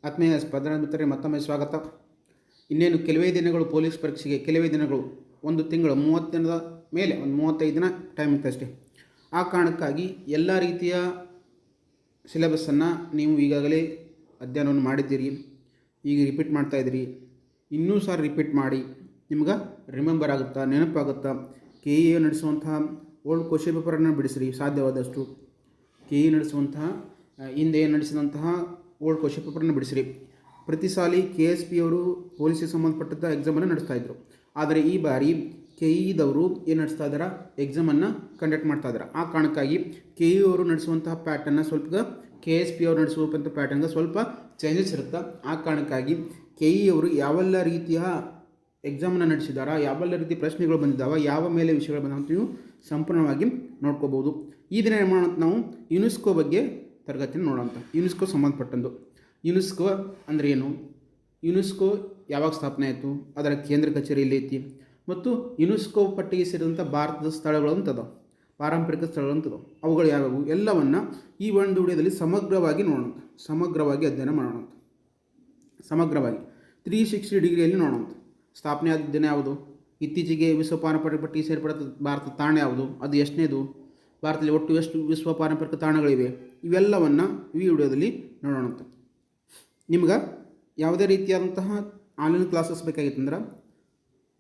ಆತ್ಮೀಯ ಸ್ಪರ್ಧಾ ಮಿತ್ರರೇ ಮತ್ತೊಮ್ಮೆ ಸ್ವಾಗತ. ಇನ್ನೇನು ಕೆಲವೇ ದಿನಗಳು ಪೊಲೀಸ್ ಪರೀಕ್ಷೆಗೆ, ಕೆಲವೇ ದಿನಗಳು, ಒಂದು ತಿಂಗಳು, 30 ದಿನದ ಮೇಲೆ, ಒಂದು 35 ದಿನ ಟೈಮ್ ಇತ್ತಷ್ಟೇ. ಆ ಕಾರಣಕ್ಕಾಗಿ ಎಲ್ಲ ರೀತಿಯ ಸಿಲೆಬಸ್ಸನ್ನು ನೀವು ಈಗಾಗಲೇ ಅಧ್ಯಯನವನ್ನು ಮಾಡಿದ್ದೀರಿ, ಈಗ ರಿಪೀಟ್ ಮಾಡ್ತಾಯಿದ್ದೀರಿ. ಇನ್ನೂ ಸಹ ರಿಪೀಟ್ ಮಾಡಿ, ನಿಮ್ಗೆ ರಿಮೆಂಬರ್ ಆಗುತ್ತಾ, ನೆನಪಾಗುತ್ತಾ. ಕೆ ಇ ನಡೆಸುವಂತಹ ಓಲ್ಡ್ ಕ್ವಶನ್ ಪೇಪರನ್ನು ಬಿಡಿಸ್ರಿ ಸಾಧ್ಯವಾದಷ್ಟು. ಕೆ ಇ ನಡೆಸುವಂತಹ ಹಿಂದೆ ನಡೆಸಿದಂತಹ ಓಲ್ಡ್ ಕ್ವಶನ್ ಪೇಪರನ್ನು ಬಿಡಿಸಿರಿ. ಪ್ರತಿ ಸಾಲಿ KSP ಅವರು ಪೊಲೀಸಿಗೆ ಸಂಬಂಧಪಟ್ಟಂಥ ಎಕ್ಸಾಮನ್ನು ನಡೆಸ್ತಾಯಿದ್ರು. ಆದರೆ ಈ ಬಾರಿ KE ಏನು ನಡೆಸ್ತಾ ಇದ್ದಾರೆ, ಎಕ್ಸಾಮನ್ನು ಕಂಡಕ್ಟ್ ಮಾಡ್ತಾ ಇದ್ದಾರೆ. ಆ ಕಾರಣಕ್ಕಾಗಿ KE ಅವರು ನಡೆಸುವಂತಹ ಪ್ಯಾಟರ್ನ ಸ್ವಲ್ಪ KSP ಅವರು ನಡೆಸುವಂಥ ಪ್ಯಾಟರ್ನ್ಗೆ ಸ್ವಲ್ಪ ಚೇಂಜಸ್ ಇರುತ್ತೆ. ಆ ಕಾರಣಕ್ಕಾಗಿ KE ಅವರು ಯಾವೆಲ್ಲ ರೀತಿಯ ಎಕ್ಸಾಮನ್ನು ನಡೆಸಿದಾರ, ಯಾವೆಲ್ಲ ರೀತಿ ಪ್ರಶ್ನೆಗಳು ಬಂದಿದ್ದಾವೆ, ಯಾವ ಮೇಲೆ ವಿಷಯಗಳು ಬಂದಾವ ಅಂತ ನೀವು ಸಂಪೂರ್ಣವಾಗಿ ನೋಡ್ಕೋಬೋದು. ಈ ದಿನ ಏನು ಮಾಡೋಣ, ನಾವು ಯುನೆಸ್ಕೋ ಬಗ್ಗೆ ತರಗತಿಯನ್ನು ನೋಡೋಂಥ. ಯುನೆಸ್ಕೋ ಸಂಬಂಧಪಟ್ಟಂದು. ಯುನೆಸ್ಕೋ ಅಂದರೆ ಏನು, ಯುನೆಸ್ಕೋ ಯಾವಾಗ ಸ್ಥಾಪನೆ ಆಯಿತು, ಅದರ ಕೇಂದ್ರ ಕಚೇರಿ ಎಲ್ಲೈತಿ, ಮತ್ತು ಯುನೆಸ್ಕೋ ಪಟ್ಟಿಗೆ ಸೇರಿದಂಥ ಭಾರತದ ಸ್ಥಳಗಳು ಅಂತದ, ಪಾರಂಪರಿಕ ಸ್ಥಳಗಳು ಅಂತದ, ಅವುಗಳು ಯಾವುವು ಎಲ್ಲವನ್ನು ಈ ಒಂದು ವಿಡಿಯೋದಲ್ಲಿ ಸಮಗ್ರವಾಗಿ ನೋಡೋಣ, ಸಮಗ್ರವಾಗಿ ಅಧ್ಯಯನ ಮಾಡೋಣ. ಸಮಗ್ರವಾಗಿ 360 ಡಿಗ್ರಿಯಲ್ಲಿ ನೋಡೋಣ. ಸ್ಥಾಪನೆ ಆದ ದಿನ ಯಾವುದು, ಇತ್ತೀಚೆಗೆ ವಿಶ್ವ ಪಾರಂಪರಿಕ ಪಟ್ಟಿಗೆ ಸೇರ್ಪಡಿದ ಭಾರತದ ತಾಣ ಯಾವುದು, ಅದು ಎಷ್ಟನೇದು, ಭಾರತದಲ್ಲಿ ಒಟ್ಟು ಎಷ್ಟು ವಿಶ್ವ ಪಾರಂಪರಿಕ ತಾಣಗಳಿವೆ, ಇವೆಲ್ಲವನ್ನು ಈ ವಿಡಿಯೋದಲ್ಲಿ ನೋಡೋಣ. ನಿಮ್ಗೆ ಯಾವುದೇ ರೀತಿಯಾದಂತಹ ಆನ್ಲೈನ್ ಕ್ಲಾಸಸ್ ಬೇಕಾಗಿತ್ತಂದ್ರೆ,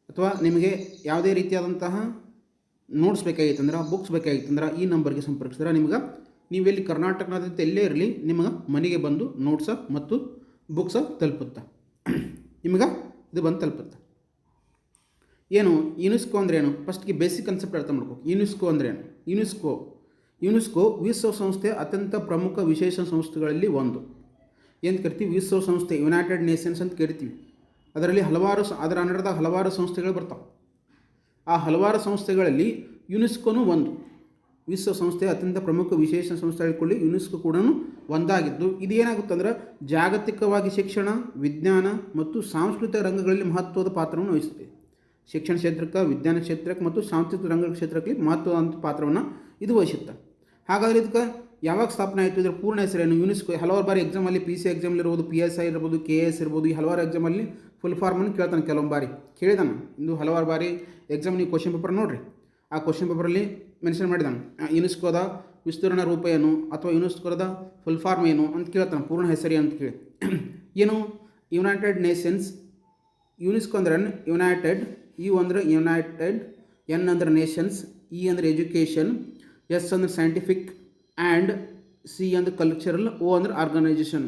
ಅಥವಾ ನಿಮಗೆ ಯಾವುದೇ ರೀತಿಯಾದಂತಹ ನೋಟ್ಸ್ ಬೇಕಾಗಿತ್ತಂದ್ರೆ, ಬುಕ್ಸ್ ಬೇಕಾಗಿತ್ತಂದ್ರೆ ಈ ನಂಬರ್ಗೆ ಸಂಪರ್ಕಿಸಿದ್ರೆ ನಿಮ್ಗೆ, ನೀವೆಲ್ಲಿ ಕರ್ನಾಟಕದಾದ್ಯಂತ ಎಲ್ಲೇ ಇರಲಿ, ನಿಮಗೆ ಮನೆಗೆ ಬಂದು ನೋಟ್ಸ ಮತ್ತು ಬುಕ್ಸ ತಲುಪುತ್ತೆ. ನಿಮ್ಗೆ ಇದು ಬಂದು ತಲುಪುತ್ತೆ. ಏನು ಯುನೆಸ್ಕೋ ಅಂದರೆ ಏನು, ಫಸ್ಟ್ಗೆ ಬೇಸಿಕ್ ಕನ್ಸೆಪ್ಟ್ ಅರ್ಥ ಮಾಡ್ಬೇಕು. ಯುನೆಸ್ಕೋ ಅಂದರೆ ಏನು, ಯುನೆಸ್ಕೋ ವಿಶ್ವಸಂಸ್ಥೆಯ ಅತ್ಯಂತ ಪ್ರಮುಖ ವಿಶೇಷ ಸಂಸ್ಥೆಗಳಲ್ಲಿ ಒಂದು. ಏನು ಕರಿತೀವಿ, ವಿಶ್ವಸಂಸ್ಥೆ, ಯುನೈಟೆಡ್ ನೇಷನ್ಸ್ ಅಂತ ಕರಿತೀವಿ. ಅದರಲ್ಲಿ ಅದರ ಅಂಡರ್ದಾಗ ಹಲವಾರು ಸಂಸ್ಥೆಗಳು ಬರ್ತಾವೆ. ಆ ಹಲವಾರು ಸಂಸ್ಥೆಗಳಲ್ಲಿ ಯುನೆಸ್ಕೋನು ಒಂದು. ವಿಶ್ವಸಂಸ್ಥೆಯ ಅತ್ಯಂತ ಪ್ರಮುಖ ವಿಶೇಷ ಸಂಸ್ಥೆಗಳಲ್ಲಿ ಯುನೆಸ್ಕೋ ಕೂಡ ಒಂದಾಗಿದ್ದು, ಇದು ಏನಾಗುತ್ತಂದ್ರೆ ಜಾಗತಿಕವಾಗಿ ಶಿಕ್ಷಣ, ವಿಜ್ಞಾನ ಮತ್ತು ಸಾಂಸ್ಕೃತಿಕ ರಂಗಗಳಲ್ಲಿ ಮಹತ್ವದ ಪಾತ್ರವನ್ನು ವಹಿಸುತ್ತೆ. ಶಿಕ್ಷಣ ಕ್ಷೇತ್ರಕ್ಕೆ, ವಿಜ್ಞಾನ ಕ್ಷೇತ್ರಕ್ಕೆ ಮತ್ತು ಸಾಂಸ್ಕೃತಿಕ ರಂಗ ಕ್ಷೇತ್ರಕ್ಕೆ ಮಹತ್ವದ ಪಾತ್ರವನ್ನು ಇದು ವಹಿಸುತ್ತೆ. ಹಾಗಾದರೆ ಇದಕ್ಕೆ ಯಾವಾಗ ಸ್ಥಾಪನೆ ಆಯಿತು, ಇದರ ಪೂರ್ಣ ಹೆಸರೇನು, ಯುನೆಸ್ಕೋ. ಹಲವಾರು ಬಾರಿ ಎಕ್ಸಾಮಲ್ಲಿ PC ಎಕ್ಸಾಮಲ್ಲಿ ಇರ್ಬೋದು, PSI ಇರ್ಬೋದು, KS ಇರ್ಬೋದು, ಈ ಹಲವಾರು ಎಕ್ಸಾಮಲ್ಲಿ ಫುಲ್ ಫಾರ್ಮನ್ನು ಕೇಳ್ತಾನೆ. ಕೆಲವೊಂದು ಬಾರಿ ಕೇಳಿದಾನೆ, ಇಂದು ಹಲವಾರು ಬಾರಿ ಎಕ್ಸಾಮ್ ನೀವು ಕ್ವಶನ್ ಪೇಪರ್ ನೋಡಿರಿ, ಆ ಕ್ವಶನ್ ಪೇಪರಲ್ಲಿ ಮೆನ್ಷನ್ ಮಾಡಿದಾನೆ ಯುನೆಸ್ಕೋದ ವಿಸ್ತರಣಾ ರೂಪ ಏನು, ಅಥವಾ ಯುನೆಸ್ಕೋದ ಫುಲ್ ಫಾರ್ಮ್ ಏನು ಅಂತ ಕೇಳ್ತಾನೆ, ಪೂರ್ಣ ಹೆಸರಿ ಅಂತ ಕೇಳಿ. ಏನು ಯುನೈಟೆಡ್ ನೇಷನ್ಸ್. ಯುನೆಸ್ಕೋ ಅಂದ್ರೆ ಯುನೈಟೆಡ್, ಯು ಅಂದರೆ ಯುನೈಟೆಡ್, N ಅಂದರೆ ನೇಷನ್ಸ್, E ಅಂದರೆ ಎಜುಕೇಷನ್, S ಅಂದರೆ ಸೈಂಟಿಫಿಕ್ ಆ್ಯಂಡ್ C ಅಂದರೆ ಕಲ್ಚರಲ್, O ಅಂದರೆ Organisation.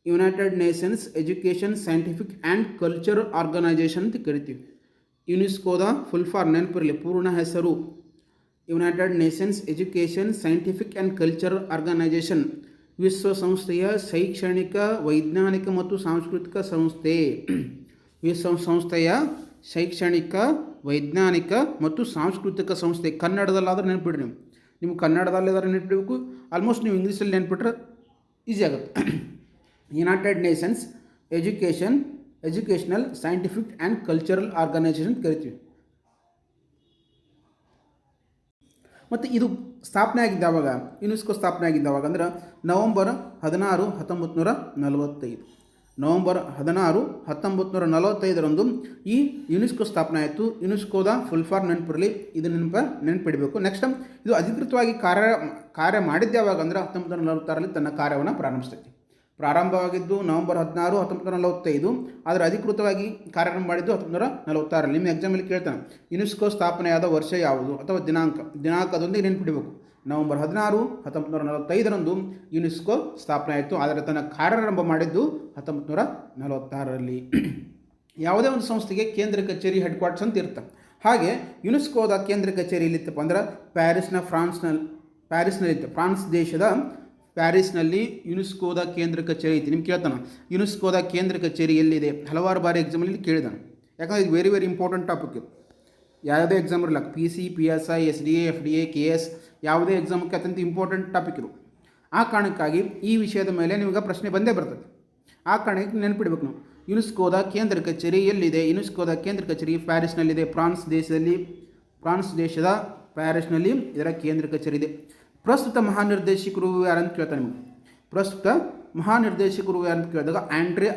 United Nations Education, Scientific and Cultural Organisation ಅಂತ ಕರಿತೀವಿ. ಯುನೆಸ್ಕೋದ ಫುಲ್ ಫಾರ್ಮ್ ನೆನಪಿರಲಿ, ಪೂರ್ಣ ಹೆಸರು United Nations Education, Scientific and Cultural Organisation. ವಿಶ್ವಸಂಸ್ಥೆಯ ಶೈಕ್ಷಣಿಕ, ವೈಜ್ಞಾನಿಕ ಮತ್ತು ಸಾಂಸ್ಕೃತಿಕ ಸಂಸ್ಥೆ. ವಿಶ್ವಸಂಸ್ಥೆಯ ಶೈಕ್ಷಣಿಕ, ವೈಜ್ಞಾನಿಕ ಮತ್ತು ಸಾಂಸ್ಕೃತಿಕ ಸಂಸ್ಥೆ. ಕನ್ನಡದಲ್ಲಾದ್ರೆ ನೆನ್ಪಿಡ್ರಿ, ನೀವು ಕನ್ನಡದಲ್ಲಿದ್ದಾರೆ ನೆನ್ಪಿಡಬೇಕು. ಆಲ್ಮೋಸ್ಟ್ ನೀವು ಇಂಗ್ಲೀಷಲ್ಲಿ ನೆನ್ಪಿಟ್ರೆ ಈಸಿ ಆಗುತ್ತೆ. United Nations Educational, Scientific and Cultural Organisation ಕರಿತೀವಿ. ಮತ್ತು ಇದು ಸ್ಥಾಪನೆ ಆಗಿದ್ದಾವಾಗ, ಯುನೆಸ್ಕೋ ಸ್ಥಾಪನೆ ಆಗಿದ್ದಾವಾಗ ಅಂದ್ರೆ ನವಂಬರ್ 16, 1945. ನವಂಬರ್ 16, 1945ರಂದು ಈ ಯುನೆಸ್ಕೋ ಸ್ಥಾಪನೆ ಆಯಿತು. ಯುನೆಸ್ಕೋದ ಫುಲ್ ಫಾರ್ಮ್ ನೆನಪಿರಲಿ, ಇದು ನೆನಪಿಡಬೇಕು. ನೆಕ್ಸ್ಟ್ ಇದು ಅಧಿಕೃತವಾಗಿ ಕಾರ್ಯ ಮಾಡಿದ್ದು ಯಾವಾಗ ಅಂದ್ರೆ 1946ರಲ್ಲಿ ತನ್ನ ಕಾರ್ಯವನ್ನು ಪ್ರಾರಂಭವಾಗಿದ್ದು ನವಂಬರ್ 16, 1945. ಆದರೆ ಅಧಿಕೃತವಾಗಿ ಕಾರ್ಯ ಮಾಡಿದ್ದು 1946ರಲ್ಲಿ. ನಿಮ್ಮ ಎಕ್ಸಾಮಲ್ಲಿ ಕೇಳ್ತಾನೆ ಯುನೆಸ್ಕೋ ಸ್ಥಾಪನೆಯಾದ ವರ್ಷ ಯಾವುದು ಅಥವಾ ದಿನಾಂಕದೊಂದಿಗೆ ನೆನಪಿಡಬೇಕು. ನವಂಬರ್ 16, 1945ರಂದು ಯುನೆಸ್ಕೋ ಸ್ಥಾಪನೆ ಆಯಿತು. ಆದರೆ ತನ್ನ ಕಾರ್ಯಾರಂಭ ಮಾಡಿದ್ದು 1946ರಲ್ಲಿ. ಯಾವುದೇ ಒಂದು ಸಂಸ್ಥೆಗೆ ಕೇಂದ್ರ ಕಚೇರಿ, ಹೆಡ್ ಕ್ವಾರ್ಟರ್ಸ್ ಅಂತ ಇರುತ್ತೆ. ಹಾಗೆ ಯುನೆಸ್ಕೋದ ಕೇಂದ್ರ ಕಚೇರಿ ಎಲ್ಲಿತ್ತಪ್ಪ ಅಂದ್ರೆ ಪ್ಯಾರಿಸ್ನಲ್ಲಿತ್ತು. ಫ್ರಾನ್ಸ್ ದೇಶದ ಪ್ಯಾರಿಸ್ನಲ್ಲಿ ಯುನೆಸ್ಕೋದ ಕೇಂದ್ರ ಕಚೇರಿ ಐತಿ. ನಿಮ್ಗೆ ಕೇಳ್ತಾನೆ ಯುನೆಸ್ಕೋದ ಕೇಂದ್ರ ಕಚೇರಿ ಎಲ್ಲಿದೆ, ಹಲವಾರು ಬಾರಿ ಎಕ್ಸಾಮಲ್ಲಿ ಕೇಳಿದಾನೆ. ಯಾಕಂದರೆ ಇದು ವೆರಿ ಇಂಪಾರ್ಟೆಂಟ್ ಟಾಪಿಕ್. ಇದು ಯಾವುದೇ ಎಕ್ಸಾಮ್ ಇರಲ್ಲ, PC, PSI, SDA, FDA, KS ಯಾವುದೇ ಎಕ್ಸಾಮಕ್ಕೆ ಅತ್ಯಂತ ಇಂಪಾರ್ಟೆಂಟ್ ಟಾಪಿಕ್ ಇದು. ಆ ಕಾರಣಕ್ಕಾಗಿ ಈ ವಿಷಯದ ಮೇಲೆ ನಿಮಗೆ ಪ್ರಶ್ನೆ ಬಂದೇ ಬರ್ತದೆ. ಆ ಕಾರಣಕ್ಕೆ ನೆನಪಿಡಬೇಕು ನಾವು, ಯುನೆಸ್ಕೋದ ಕೇಂದ್ರ ಕಚೇರಿ ಎಲ್ಲಿದೆ. ಯುನೆಸ್ಕೋದ ಕೇಂದ್ರ ಕಚೇರಿ ಪ್ಯಾರಿಸ್ನಲ್ಲಿದೆ. ಫ್ರಾನ್ಸ್ ದೇಶದ ಪ್ಯಾರಿಸ್ನಲ್ಲಿ ಇದರ ಕೇಂದ್ರ ಕಚೇರಿ ಇದೆ. ಪ್ರಸ್ತುತ ಮಹಾನಿರ್ದೇಶಕರು ಯಾರಂತ ಕೇಳ್ತಾರೆ ನಿಮಗೆ. ಪ್ರಸ್ತುತ ಮಹಾನಿರ್ದೇಶಕರು ಅಂತ ಕೇಳಿದಾಗ ಆಂಡ್ರೆ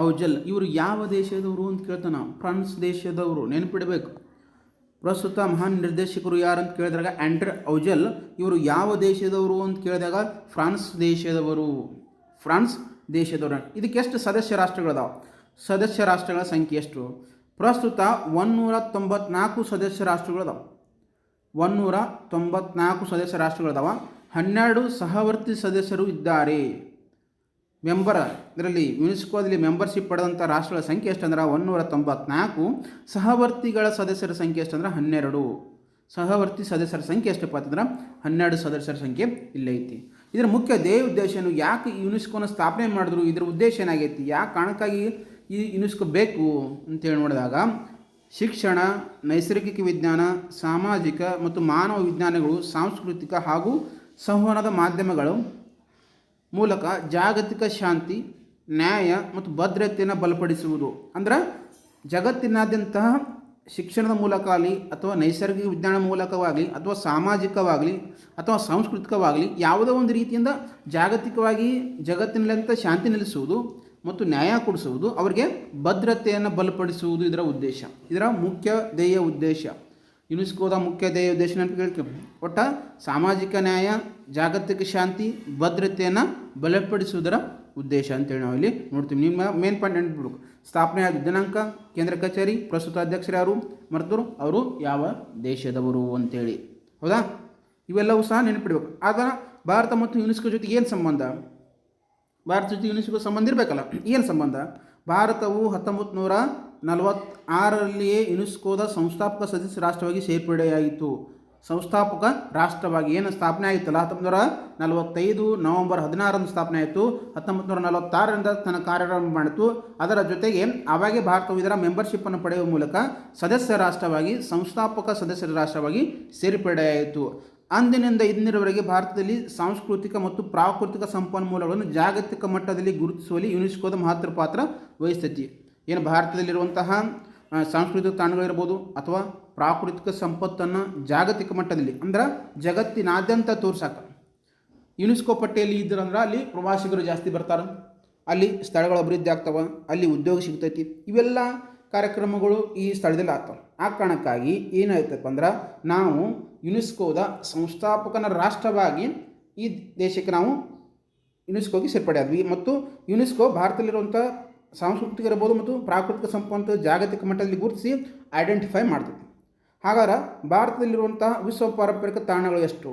ಔಜಲ್ ಇವರು ಯಾವ ದೇಶದವರು ಅಂತ ಕೇಳ್ತಾನೆ, ಫ್ರಾನ್ಸ್ ದೇಶದವರು, ನೆನಪಿಡಬೇಕು. ಪ್ರಸ್ತುತ ಮಹಾನ್ ನಿರ್ದೇಶಕರು ಯಾರು ಅಂತ ಕೇಳಿದಾಗ ಆಂಡ್ರೆ ಔಜಲ್, ಇವರು ಯಾವ ದೇಶದವರು ಅಂತ ಕೇಳಿದಾಗ ಫ್ರಾನ್ಸ್ ದೇಶದವರು. ಇದಕ್ಕೆ ಎಷ್ಟು ಸದಸ್ಯ ರಾಷ್ಟ್ರಗಳದಾವೆ? ಸದಸ್ಯ ರಾಷ್ಟ್ರಗಳ ಸಂಖ್ಯೆ ಎಷ್ಟು? ಪ್ರಸ್ತುತ 194 ಸದಸ್ಯ ರಾಷ್ಟ್ರಗಳದಾವೆ. 194 ಸದಸ್ಯ ರಾಷ್ಟ್ರಗಳದಾವ. 12 ಸಹವರ್ತಿ ಸದಸ್ಯರು ಇದ್ದಾರೆ. ಇದರಲ್ಲಿ ಯುನೆಸ್ಕೋದಲ್ಲಿ ಮೆಂಬರ್ಶಿಪ್ ಪಡೆದಂಥ ರಾಷ್ಟ್ರಗಳ ಸಂಖ್ಯೆ ಎಷ್ಟಂದ್ರೆ 194. ಸಹವರ್ತಿಗಳ ಸದಸ್ಯರ ಸಂಖ್ಯೆ ಎಷ್ಟಂದ್ರೆ 12. ಸಹವರ್ತಿ ಸದಸ್ಯರ ಸಂಖ್ಯೆ ಎಷ್ಟಪ್ಪ ಅಂತಂದ್ರೆ 12 ಸದಸ್ಯರ ಸಂಖ್ಯೆ ಇಲ್ಲೇ ಐತಿ. ಇದರ ಮುಖ್ಯ ಧ್ಯೇಯ ಉದ್ದೇಶನು, ಯಾಕೆ ಯುನೆಸ್ಕೋನ ಸ್ಥಾಪನೆ ಮಾಡಿದ್ರು, ಇದರ ಉದ್ದೇಶ ಏನಾಗೈತಿ, ಯಾಕೆ ಕಾರಣಕ್ಕಾಗಿ ಈ ಯುನೆಸ್ಕೋ ಬೇಕು ಅಂತೇಳಿ ನೋಡಿದಾಗ, ಶಿಕ್ಷಣ, ನೈಸರ್ಗಿಕ ವಿಜ್ಞಾನ, ಸಾಮಾಜಿಕ ಮತ್ತು ಮಾನವ ವಿಜ್ಞಾನಗಳು, ಸಾಂಸ್ಕೃತಿಕ ಹಾಗೂ ಸಂವಹನದ ಮಾಧ್ಯಮಗಳು ಮೂಲಕ ಜಾಗತಿಕ ಶಾಂತಿ, ನ್ಯಾಯ ಮತ್ತು ಭದ್ರತೆಯನ್ನು ಬಲಪಡಿಸುವುದು. ಅಂದ್ರೆ ಜಗತ್ತಿನಾದ್ಯಂತ ಶಿಕ್ಷಣದ ಮೂಲಕ ಆಗಲಿ ಅಥವಾ ನೈಸರ್ಗಿಕ ವಿಜ್ಞಾನ ಮೂಲಕವಾಗಲಿ ಅಥವಾ ಸಾಮಾಜಿಕವಾಗಲಿ ಅಥವಾ ಸಾಂಸ್ಕೃತಿಕವಾಗಲಿ ಯಾವುದೋ ಒಂದು ರೀತಿಯಿಂದ ಜಾಗತಿಕವಾಗಿ ಜಗತ್ತಿನಲ್ಲಂತ ಶಾಂತಿ ನೆಲೆಸುವುದು ಮತ್ತು ನ್ಯಾಯ ಕೊಡಿಸುವುದು, ಅವರಿಗೆ ಭದ್ರತೆಯನ್ನು ಬಲಪಡಿಸುವುದು ಇದರ ಉದ್ದೇಶ, ಇದರ ಮುಖ್ಯ ಧ್ಯೇಯ ಉದ್ದೇಶ. ಯುನೆಸ್ಕೋದ ಮುಖ್ಯ ಧ್ಯೇಯ ಉದ್ದೇಶ ಅಂತ ಹೇಳ್ತೀವಿ. ಒಟ್ಟು ಸಾಮಾಜಿಕ ನ್ಯಾಯ, ಜಾಗತಿಕ ಶಾಂತಿ, ಭದ್ರತೆಯನ್ನು ಬಲಪಡಿಸುವುದರ ಉದ್ದೇಶ ಅಂತೇಳಿ ನಾವು ಇಲ್ಲಿ ನೋಡ್ತೀವಿ. ನಿಮ್ಮ ಮೇನ್ ಪಾಯಿಂಟ್ ನೆನಪಿಡ್ಬೇಕು. ಸ್ಥಾಪನೆ ಆದ ದಿನಾಂಕ, ಕೇಂದ್ರ ಕಚೇರಿ, ಪ್ರಸ್ತುತ ಅಧ್ಯಕ್ಷರು ಯಾರು ಮತ್ತು ಅವರು ಯಾವ ದೇಶದವರು ಅಂತೇಳಿ. ಹೌದಾ? ಇವೆಲ್ಲವೂ ಸಹ ನೆನಪಿಡ್ಬೇಕು. ಆಗ ಭಾರತ ಮತ್ತು ಯುನೆಸ್ಕೋ ಜೊತೆಗೆ ಏನು ಸಂಬಂಧ? ಭಾರತ ಜೊತೆ ಯುನೆಸ್ಕೋ ಸಂಬಂಧ ಇರಬೇಕಲ್ಲ. ಏನು ಸಂಬಂಧ? ಭಾರತವು 1946ರಲ್ಲಿಯೇ ಯುನೆಸ್ಕೋದ ಸಂಸ್ಥಾಪಕ ಸದಸ್ಯ ರಾಷ್ಟ್ರವಾಗಿ ಸೇರ್ಪಡೆಯಾಯಿತು. ಸಂಸ್ಥಾಪಕ ರಾಷ್ಟ್ರವಾಗಿ ಏನು ಸ್ಥಾಪನೆ ಆಯಿತಲ್ಲ, 1945 ನವೆಂಬರ್ 16ರಂದು ಸ್ಥಾಪನೆ ಆಯಿತು. 1946ರಿಂದ ತನ್ನ ಕಾರ್ಯಾರಂಭ ಮಾಡಿತು. ಅದರ ಜೊತೆಗೆ ಆವಾಗೇ ಭಾರತವು ಇದರ ಮೆಂಬರ್ಶಿಪ್ಪನ್ನು ಪಡೆಯುವ ಮೂಲಕ ಸದಸ್ಯ ರಾಷ್ಟ್ರವಾಗಿ, ಸಂಸ್ಥಾಪಕ ಸದಸ್ಯರ ರಾಷ್ಟ್ರವಾಗಿ ಸೇರ್ಪಡೆಯಾಯಿತು. ಅಂದಿನಿಂದ ಇಂದಿನವರೆಗೆ ಭಾರತದಲ್ಲಿ ಸಾಂಸ್ಕೃತಿಕ ಮತ್ತು ಪ್ರಾಕೃತಿಕ ಸಂಪನ್ಮೂಲಗಳನ್ನು ಜಾಗತಿಕ ಮಟ್ಟದಲ್ಲಿ ಗುರುತಿಸುವಲ್ಲಿ ಯುನೆಸ್ಕೋದ ಮಹತ್ವದ ಪಾತ್ರ ವಹಿಸ್ತೈತಿ. ಏನು ಭಾರತದಲ್ಲಿರುವಂತಹ ಸಾಂಸ್ಕೃತಿಕ ತಾಣಗಳಿರ್ಬೋದು ಅಥವಾ ಪ್ರಾಕೃತಿಕ ಸಂಪತ್ತನ್ನು ಜಾಗತಿಕ ಮಟ್ಟದಲ್ಲಿ ಅಂದ್ರೆ ಜಗತ್ತಿನಾದ್ಯಂತ ತೋರ್ಸಾಕ ಯುನೆಸ್ಕೋ ಪಟ್ಟಿಯಲ್ಲಿ ಇದ್ರಂದ್ರೆ ಅಲ್ಲಿ ಪ್ರವಾಸಿಗರು ಜಾಸ್ತಿ ಬರ್ತಾರೆ, ಅಲ್ಲಿ ಸ್ಥಳಗಳ ಅಭಿವೃದ್ಧಿ ಆಗ್ತವೆ, ಅಲ್ಲಿ ಉದ್ಯೋಗ ಸಿಗ್ತೈತಿ. ಇವೆಲ್ಲ ಕಾರ್ಯಕ್ರಮಗಳು ಈ ಸ್ಥಳದಲ್ಲಿ ಆಗ್ತವೆ. ಆ ಕಾರಣಕ್ಕಾಗಿ ಏನಾಯ್ತಪ್ಪ ಅಂದ್ರೆ, ನಾವು ಯುನೆಸ್ಕೋದ ಸಂಸ್ಥಾಪಕನ ರಾಷ್ಟ್ರವಾಗಿ ಈ ದೇಶಕ್ಕೆ ನಾವು ಯುನೆಸ್ಕೋಗೆ ಸೇರ್ಪಡೆ ಆದ್ವಿ. ಮತ್ತು ಯುನೆಸ್ಕೋ ಭಾರತದಲ್ಲಿರುವಂಥ ಸಾಂಸ್ಕೃತಿಕ ಇರ್ಬೋದು ಮತ್ತು ಪ್ರಾಕೃತಿಕ ಸಂಪತ್ತು ಜಾಗತಿಕ ಮಟ್ಟದಲ್ಲಿ ಗುರುತಿಸಿ ಐಡೆಂಟಿಫೈ ಮಾಡ್ತೈತಿ. ಹಾಗಾದ್ರೆ ಭಾರತದಲ್ಲಿರುವಂತಹ ವಿಶ್ವ ಪಾರಂಪರಿಕ ತಾಣಗಳು ಎಷ್ಟು?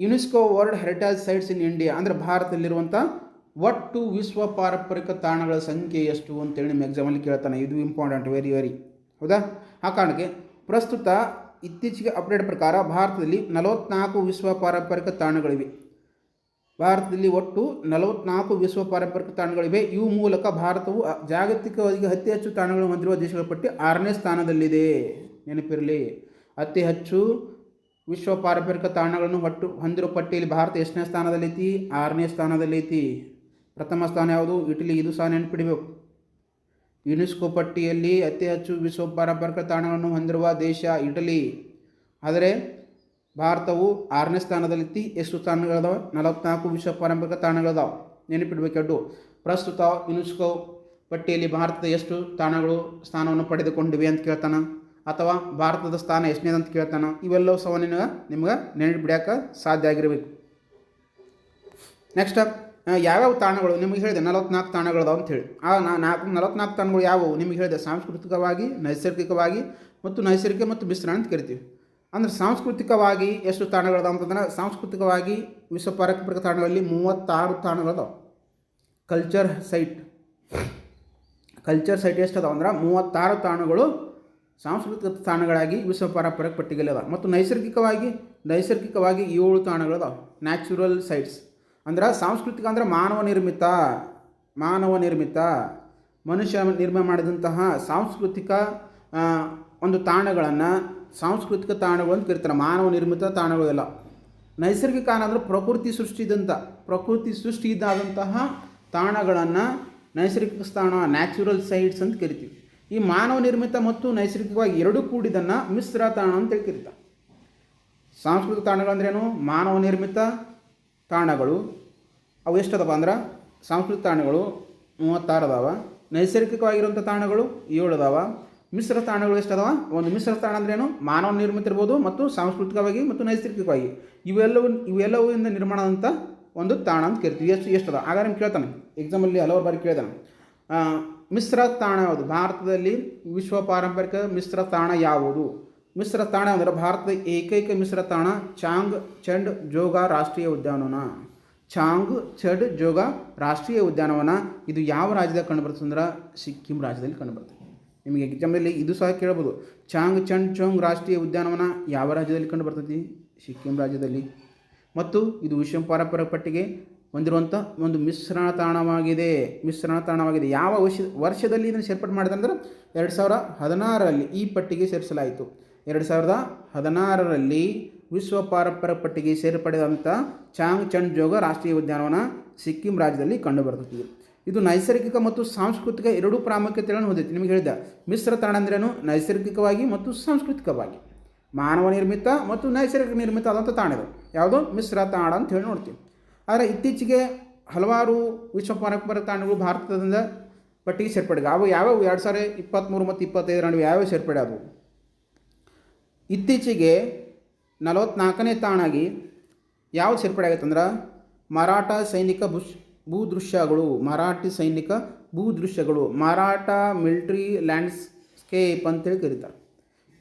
UNESCO world heritage sites in India ಅಂದರೆ ಭಾರತದಲ್ಲಿರುವಂಥ ಒಟ್ಟು ವಿಶ್ವ ಪಾರಂಪರಿಕ ತಾಣಗಳ ಸಂಖ್ಯೆ ಎಷ್ಟು ಅಂತೇಳಿ ನಿಮ್ಮ ಎಕ್ಸಾಮಲ್ಲಿ ಕೇಳ್ತಾನೆ. ಇದು ಇಂಪಾರ್ಟೆಂಟ್, ವೆರಿ ಹೌದಾ? ಆ ಕಾರಣಕ್ಕೆ ಪ್ರಸ್ತುತ ಇತ್ತೀಚೆಗೆ ಅಪ್ಡೇಟ್ ಪ್ರಕಾರ ಭಾರತದಲ್ಲಿ 44 ವಿಶ್ವ ಪಾರಂಪರಿಕ ತಾಣಗಳಿವೆ. ಭಾರತದಲ್ಲಿ ಒಟ್ಟು 44 ವಿಶ್ವ ಪಾರಂಪರಿಕ ತಾಣಗಳಿವೆ. ಇವು ಮೂಲಕ ಭಾರತವು ಜಾಗತಿಕವಾಗಿ ಅತಿ ಹೆಚ್ಚು ತಾಣಗಳನ್ನು ಹೊಂದಿರುವ ದೇಶಗಳ ಪಟ್ಟಿ 6ನೇ ಸ್ಥಾನದಲ್ಲಿದೆ. ನೆನಪಿರಲಿ, ಅತಿ ಹೆಚ್ಚು ವಿಶ್ವ ಪಾರಂಪರಿಕ ತಾಣಗಳನ್ನು ಹೊಂದಿರುವ ಪಟ್ಟಿಯಲ್ಲಿ ಭಾರತ ಎಷ್ಟನೇ ಸ್ಥಾನದಲ್ಲೈತಿ? 6ನೇ ಸ್ಥಾನದಲ್ಲೈತಿ. ಪ್ರಥಮ ಸ್ಥಾನ ಯಾವುದು? ಇಟಲಿ. ಇದು ಸಹ ನೆನಪಿಡಬೇಕು. ಯುನೆಸ್ಕೋ ಪಟ್ಟಿಯಲ್ಲಿ ಅತಿ ಹೆಚ್ಚು ವಿಶ್ವ ಪಾರಂಪರಿಕ ತಾಣಗಳನ್ನು ಹೊಂದಿರುವ ದೇಶ ಇಟಲಿ. ಆದರೆ ಭಾರತವು 6ನೇ ಸ್ಥಾನದಲ್ಲಿತ್ತು. ಎಷ್ಟು ಸ್ಥಾನಗಳದಾವೆ? 44 ವಿಶ್ವ ಪಾರಂಪರಿಕ ತಾಣಗಳದಾವೆ. ನೆನಪಿಡಬೇಕೆರಡು. ಪ್ರಸ್ತುತ ಯುನೆಸ್ಕೋ ಪಟ್ಟಿಯಲ್ಲಿ ಭಾರತದ ಎಷ್ಟು ತಾಣಗಳು ಸ್ಥಾನವನ್ನು ಪಡೆದುಕೊಂಡಿವೆ ಅಂತ ಕೇಳ್ತಾನೆ, ಅಥವಾ ಭಾರತದ ಸ್ಥಾನ ಎಷ್ಟನೇದಂತ ಕೇಳ್ತಾನೆ. ಇವೆಲ್ಲವೂ ಸಹ ನಿಮ್ಗೆ ನೆನಪಿಡ್ಯಾಕೆ ಸಾಧ್ಯ ಆಗಿರಬೇಕು. ನೆಕ್ಸ್ಟ್ ಯಾವ್ಯಾವ ತಾಣಗಳು ನಿಮಗೆ ಹೇಳಿದೆ? 44 ತಾಣಗಳದಾವ ಅಂತ ಹೇಳಿ. ಆ 44 ತಾಣಗಳು ಯಾವುವು ನಿಮಗೆ ಹೇಳಿದೆ? ಸಾಂಸ್ಕೃತಿಕವಾಗಿ, ನೈಸರ್ಗಿಕವಾಗಿ ಮತ್ತು ನೈಸರ್ಗಿಕ ಮತ್ತು ಮಿಶ್ರಣ ಅಂತ ಕರಿತೀವಿ. ಅಂದರೆ ಸಾಂಸ್ಕೃತಿಕವಾಗಿ ಎಷ್ಟು ತಾಣಗಳದಾವ ಅಂತಂದ್ರೆ, ಸಾಂಸ್ಕೃತಿಕವಾಗಿ ವಿಶ್ವ ಪಾರಂಪರಿಕ ತಾಣಗಳಲ್ಲಿ 36 ತಾಣಗಳದಾವೆ. ಕಲ್ಚರ್ ಸೈಟ್ ಎಷ್ಟು ಅದಾವ ಅಂದ್ರೆ 36 ತಾಣಗಳು ಸಾಂಸ್ಕೃತಿಕ ತಾಣಗಳಾಗಿ ವಿಶ್ವ ಪಾರಂಪರಿಕ ಪಟ್ಟಿಯಲ್ಲಿ ಅದಾವೆ. ಮತ್ತು ನೈಸರ್ಗಿಕವಾಗಿ 7 ತಾಣಗಳದಾವೆ. ನ್ಯಾಚುರಲ್ ಸೈಟ್ಸ್ ಅಂದ್ರೆ ಸಾಂಸ್ಕೃತಿಕ ಅಂದರೆ ಮಾನವ ನಿರ್ಮಿತ ಮನುಷ್ಯ ನಿರ್ಮಾಣ ಮಾಡಿದಂತಹ ಸಾಂಸ್ಕೃತಿಕ ಒಂದು ತಾಣಗಳನ್ನು ಸಾಂಸ್ಕೃತಿಕ ತಾಣಗಳು ಅಂತ ಕರೀತಾರೆ. ಮಾನವ ನಿರ್ಮಿತ ತಾಣಗಳೆಲ್ಲ. ನೈಸರ್ಗಿಕ ಅಂದರೆ ಪ್ರಕೃತಿ ಸೃಷ್ಟಿಯಾದಂತಹ ತಾಣಗಳನ್ನು ನೈಸರ್ಗಿಕ ತಾಣ, ನ್ಯಾಚುರಲ್ ಸೈಟ್ಸ್ ಅಂತ ಕರಿತೀವಿ. ಈ ಮಾನವ ನಿರ್ಮಿತ ಮತ್ತು ನೈಸರ್ಗಿಕವಾಗಿ ಎರಡೂ ಕೂಡಿದನ್ನು ಮಿಶ್ರ ತಾಣ ಅಂತ ಕರೀತಾರೆ. ಸಾಂಸ್ಕೃತಿಕ ತಾಣಗಳಂದ್ರೇನು? ಮಾನವ ನಿರ್ಮಿತ ತಾಣಗಳು ಅವು ಎಷ್ಟದವ ಅಂದ್ರೆ ಸಾಂಸ್ಕೃತಿಕ ತಾಣಗಳು 36 ಅದಾವ. ನೈಸರ್ಗಿಕವಾಗಿರುವಂಥ ತಾಣಗಳು 7 ಅದಾವ. ಮಿಶ್ರ ತಾಣಗಳು ಎಷ್ಟದಾವ? ಒಂದು ಮಿಶ್ರ ತಾಣ ಅಂದ್ರೇನು? ಮಾನವ ನಿರ್ಮಿತ ಇರ್ಬೋದು ಮತ್ತು ಸಾಂಸ್ಕೃತಿಕವಾಗಿ ಮತ್ತು ನೈಸರ್ಗಿಕವಾಗಿ ಇವೆಲ್ಲವಿಂದ ನಿರ್ಮಾಣ ಆದಂಥ ಒಂದು ತಾಣ ಅಂತ ಕರಿತೀವಿ. ಎಷ್ಟದ ಆಗ ನಿಮ್ಗೆ ಕೇಳ್ತಾನೆ ಎಕ್ಸಾಮಲ್ಲಿ ಹಲವಾರು ಬಾರಿ ಕೇಳ್ತಾನೆ. ಮಿಶ್ರ ತಾಣ ಯಾವುದು? ಭಾರತದಲ್ಲಿ ವಿಶ್ವ ಪಾರಂಪರಿಕ ಮಿಶ್ರ ತಾಣ ಯಾವುದು? ಮಿಶ್ರ ತಾಣ ಅಂದರೆ ಭಾರತದ ಏಕೈಕ ಮಿಶ್ರ ತಾಣ ಚಾಂಗ್ ಚಂಡ್ ಜೋಗಾ ರಾಷ್ಟ್ರೀಯ ಉದ್ಯಾನವನ. ಚಾಂಗ್ ಚಡ್ ಜೋಗಾ ರಾಷ್ಟ್ರೀಯ ಉದ್ಯಾನವನ ಇದು ಯಾವ ರಾಜ್ಯದಲ್ಲಿ ಕಂಡುಬರ್ತದೆ ಅಂದ್ರೆ ಸಿಕ್ಕಿಂ ರಾಜ್ಯದಲ್ಲಿ ಕಂಡುಬರ್ತದೆ. ನಿಮಗೆ ಎಕ್ಸಾಮಲ್ಲಿ ಇದು ಸಹ ಕೇಳ್ಬೋದು. ಚಾಂಗ್ ಚಂಡ್ ಜೋಗ್ ರಾಷ್ಟ್ರೀಯ ಉದ್ಯಾನವನ ಯಾವ ರಾಜ್ಯದಲ್ಲಿ ಕಂಡುಬರ್ತೈತಿ? ಸಿಕ್ಕಿಂ ರಾಜ್ಯದಲ್ಲಿ. ಮತ್ತು ಇದು ವಿಶ್ವ ಪಾರಂಪರಿಕ ಪಟ್ಟಿಗೆ ಹೊಂದಿರುವಂಥ ಒಂದು ಮಿಶ್ರಣ ತಾಣವಾಗಿದೆ. ಯಾವ ವರ್ಷದಲ್ಲಿ ಇದನ್ನು ಸೇರ್ಪಡೆ ಮಾಡಿದೆ ಅಂದ್ರೆ 2016ರಲ್ಲಿ ಈ ಪಟ್ಟಿಗೆ ಸೇರಿಸಲಾಯಿತು. 2016ರಲ್ಲಿ ವಿಶ್ವ ಪಾರಂಪರಿಕ ಪಟ್ಟಿಗೆ ಸೇರ್ಪಡೆಯಾದಂಥ ಚಾಂಗ್ ಚಂಡ್ ಜೋಗ ರಾಷ್ಟ್ರೀಯ ಉದ್ಯಾನವನ ಸಿಕ್ಕಿಂ ರಾಜ್ಯದಲ್ಲಿ ಕಂಡುಬರುತ್ತದೆ. ಇದು ನೈಸರ್ಗಿಕ ಮತ್ತು ಸಾಂಸ್ಕೃತಿಕ ಎರಡೂ ಪ್ರಾಮುಖ್ಯತೆಗಳನ್ನು ಹೊಂದೈತಿ. ನಿಮಗೆ ಹೇಳಿದ ಮಿಶ್ರ ತಾಣ ಅಂದ್ರೇನು? ನೈಸರ್ಗಿಕವಾಗಿ ಮತ್ತು ಸಾಂಸ್ಕೃತಿಕವಾಗಿ ಮಾನವ ನಿರ್ಮಿತ ಮತ್ತು ನೈಸರ್ಗಿಕ ನಿರ್ಮಿತ ಆದಂಥ ತಾಣ ಇದು ಯಾವುದು? ಮಿಶ್ರ ತಾಣ ಅಂತ ಹೇಳಿ ನೋಡ್ತೀವಿ. ಆದರೆ ಇತ್ತೀಚೆಗೆ ಹಲವಾರು ವಿಶ್ವ ಪಾರಂಪರಿಕ ತಾಣಗಳು ಭಾರತದಿಂದ ಪಟ್ಟಿಗೆ ಸೇರ್ಪಡೆ ಅವು ಯಾವ್ಯಾವ 2023 ಮತ್ತು 2025 ನಡುವೆ ಯಾವ್ಯಾವ ಸೇರ್ಪಡೆ ಆದವು? ಇತ್ತೀಚೆಗೆ 44ನೇ ತಾಣಾಗಿ ಯಾವ್ದು ಸೇರ್ಪಡೆ ಆಗೈತೆ ಅಂದ್ರೆ ಮರಾಠ ಸೈನಿಕ ಭೂದೃಶ್ಯಗಳು. ಮರಾಠ ಮಿಲಿಟ್ರಿ ಲ್ಯಾಂಡ್ಸ್ಕೇಪ್ ಅಂತೇಳಿ ಕರೀತಾರೆ.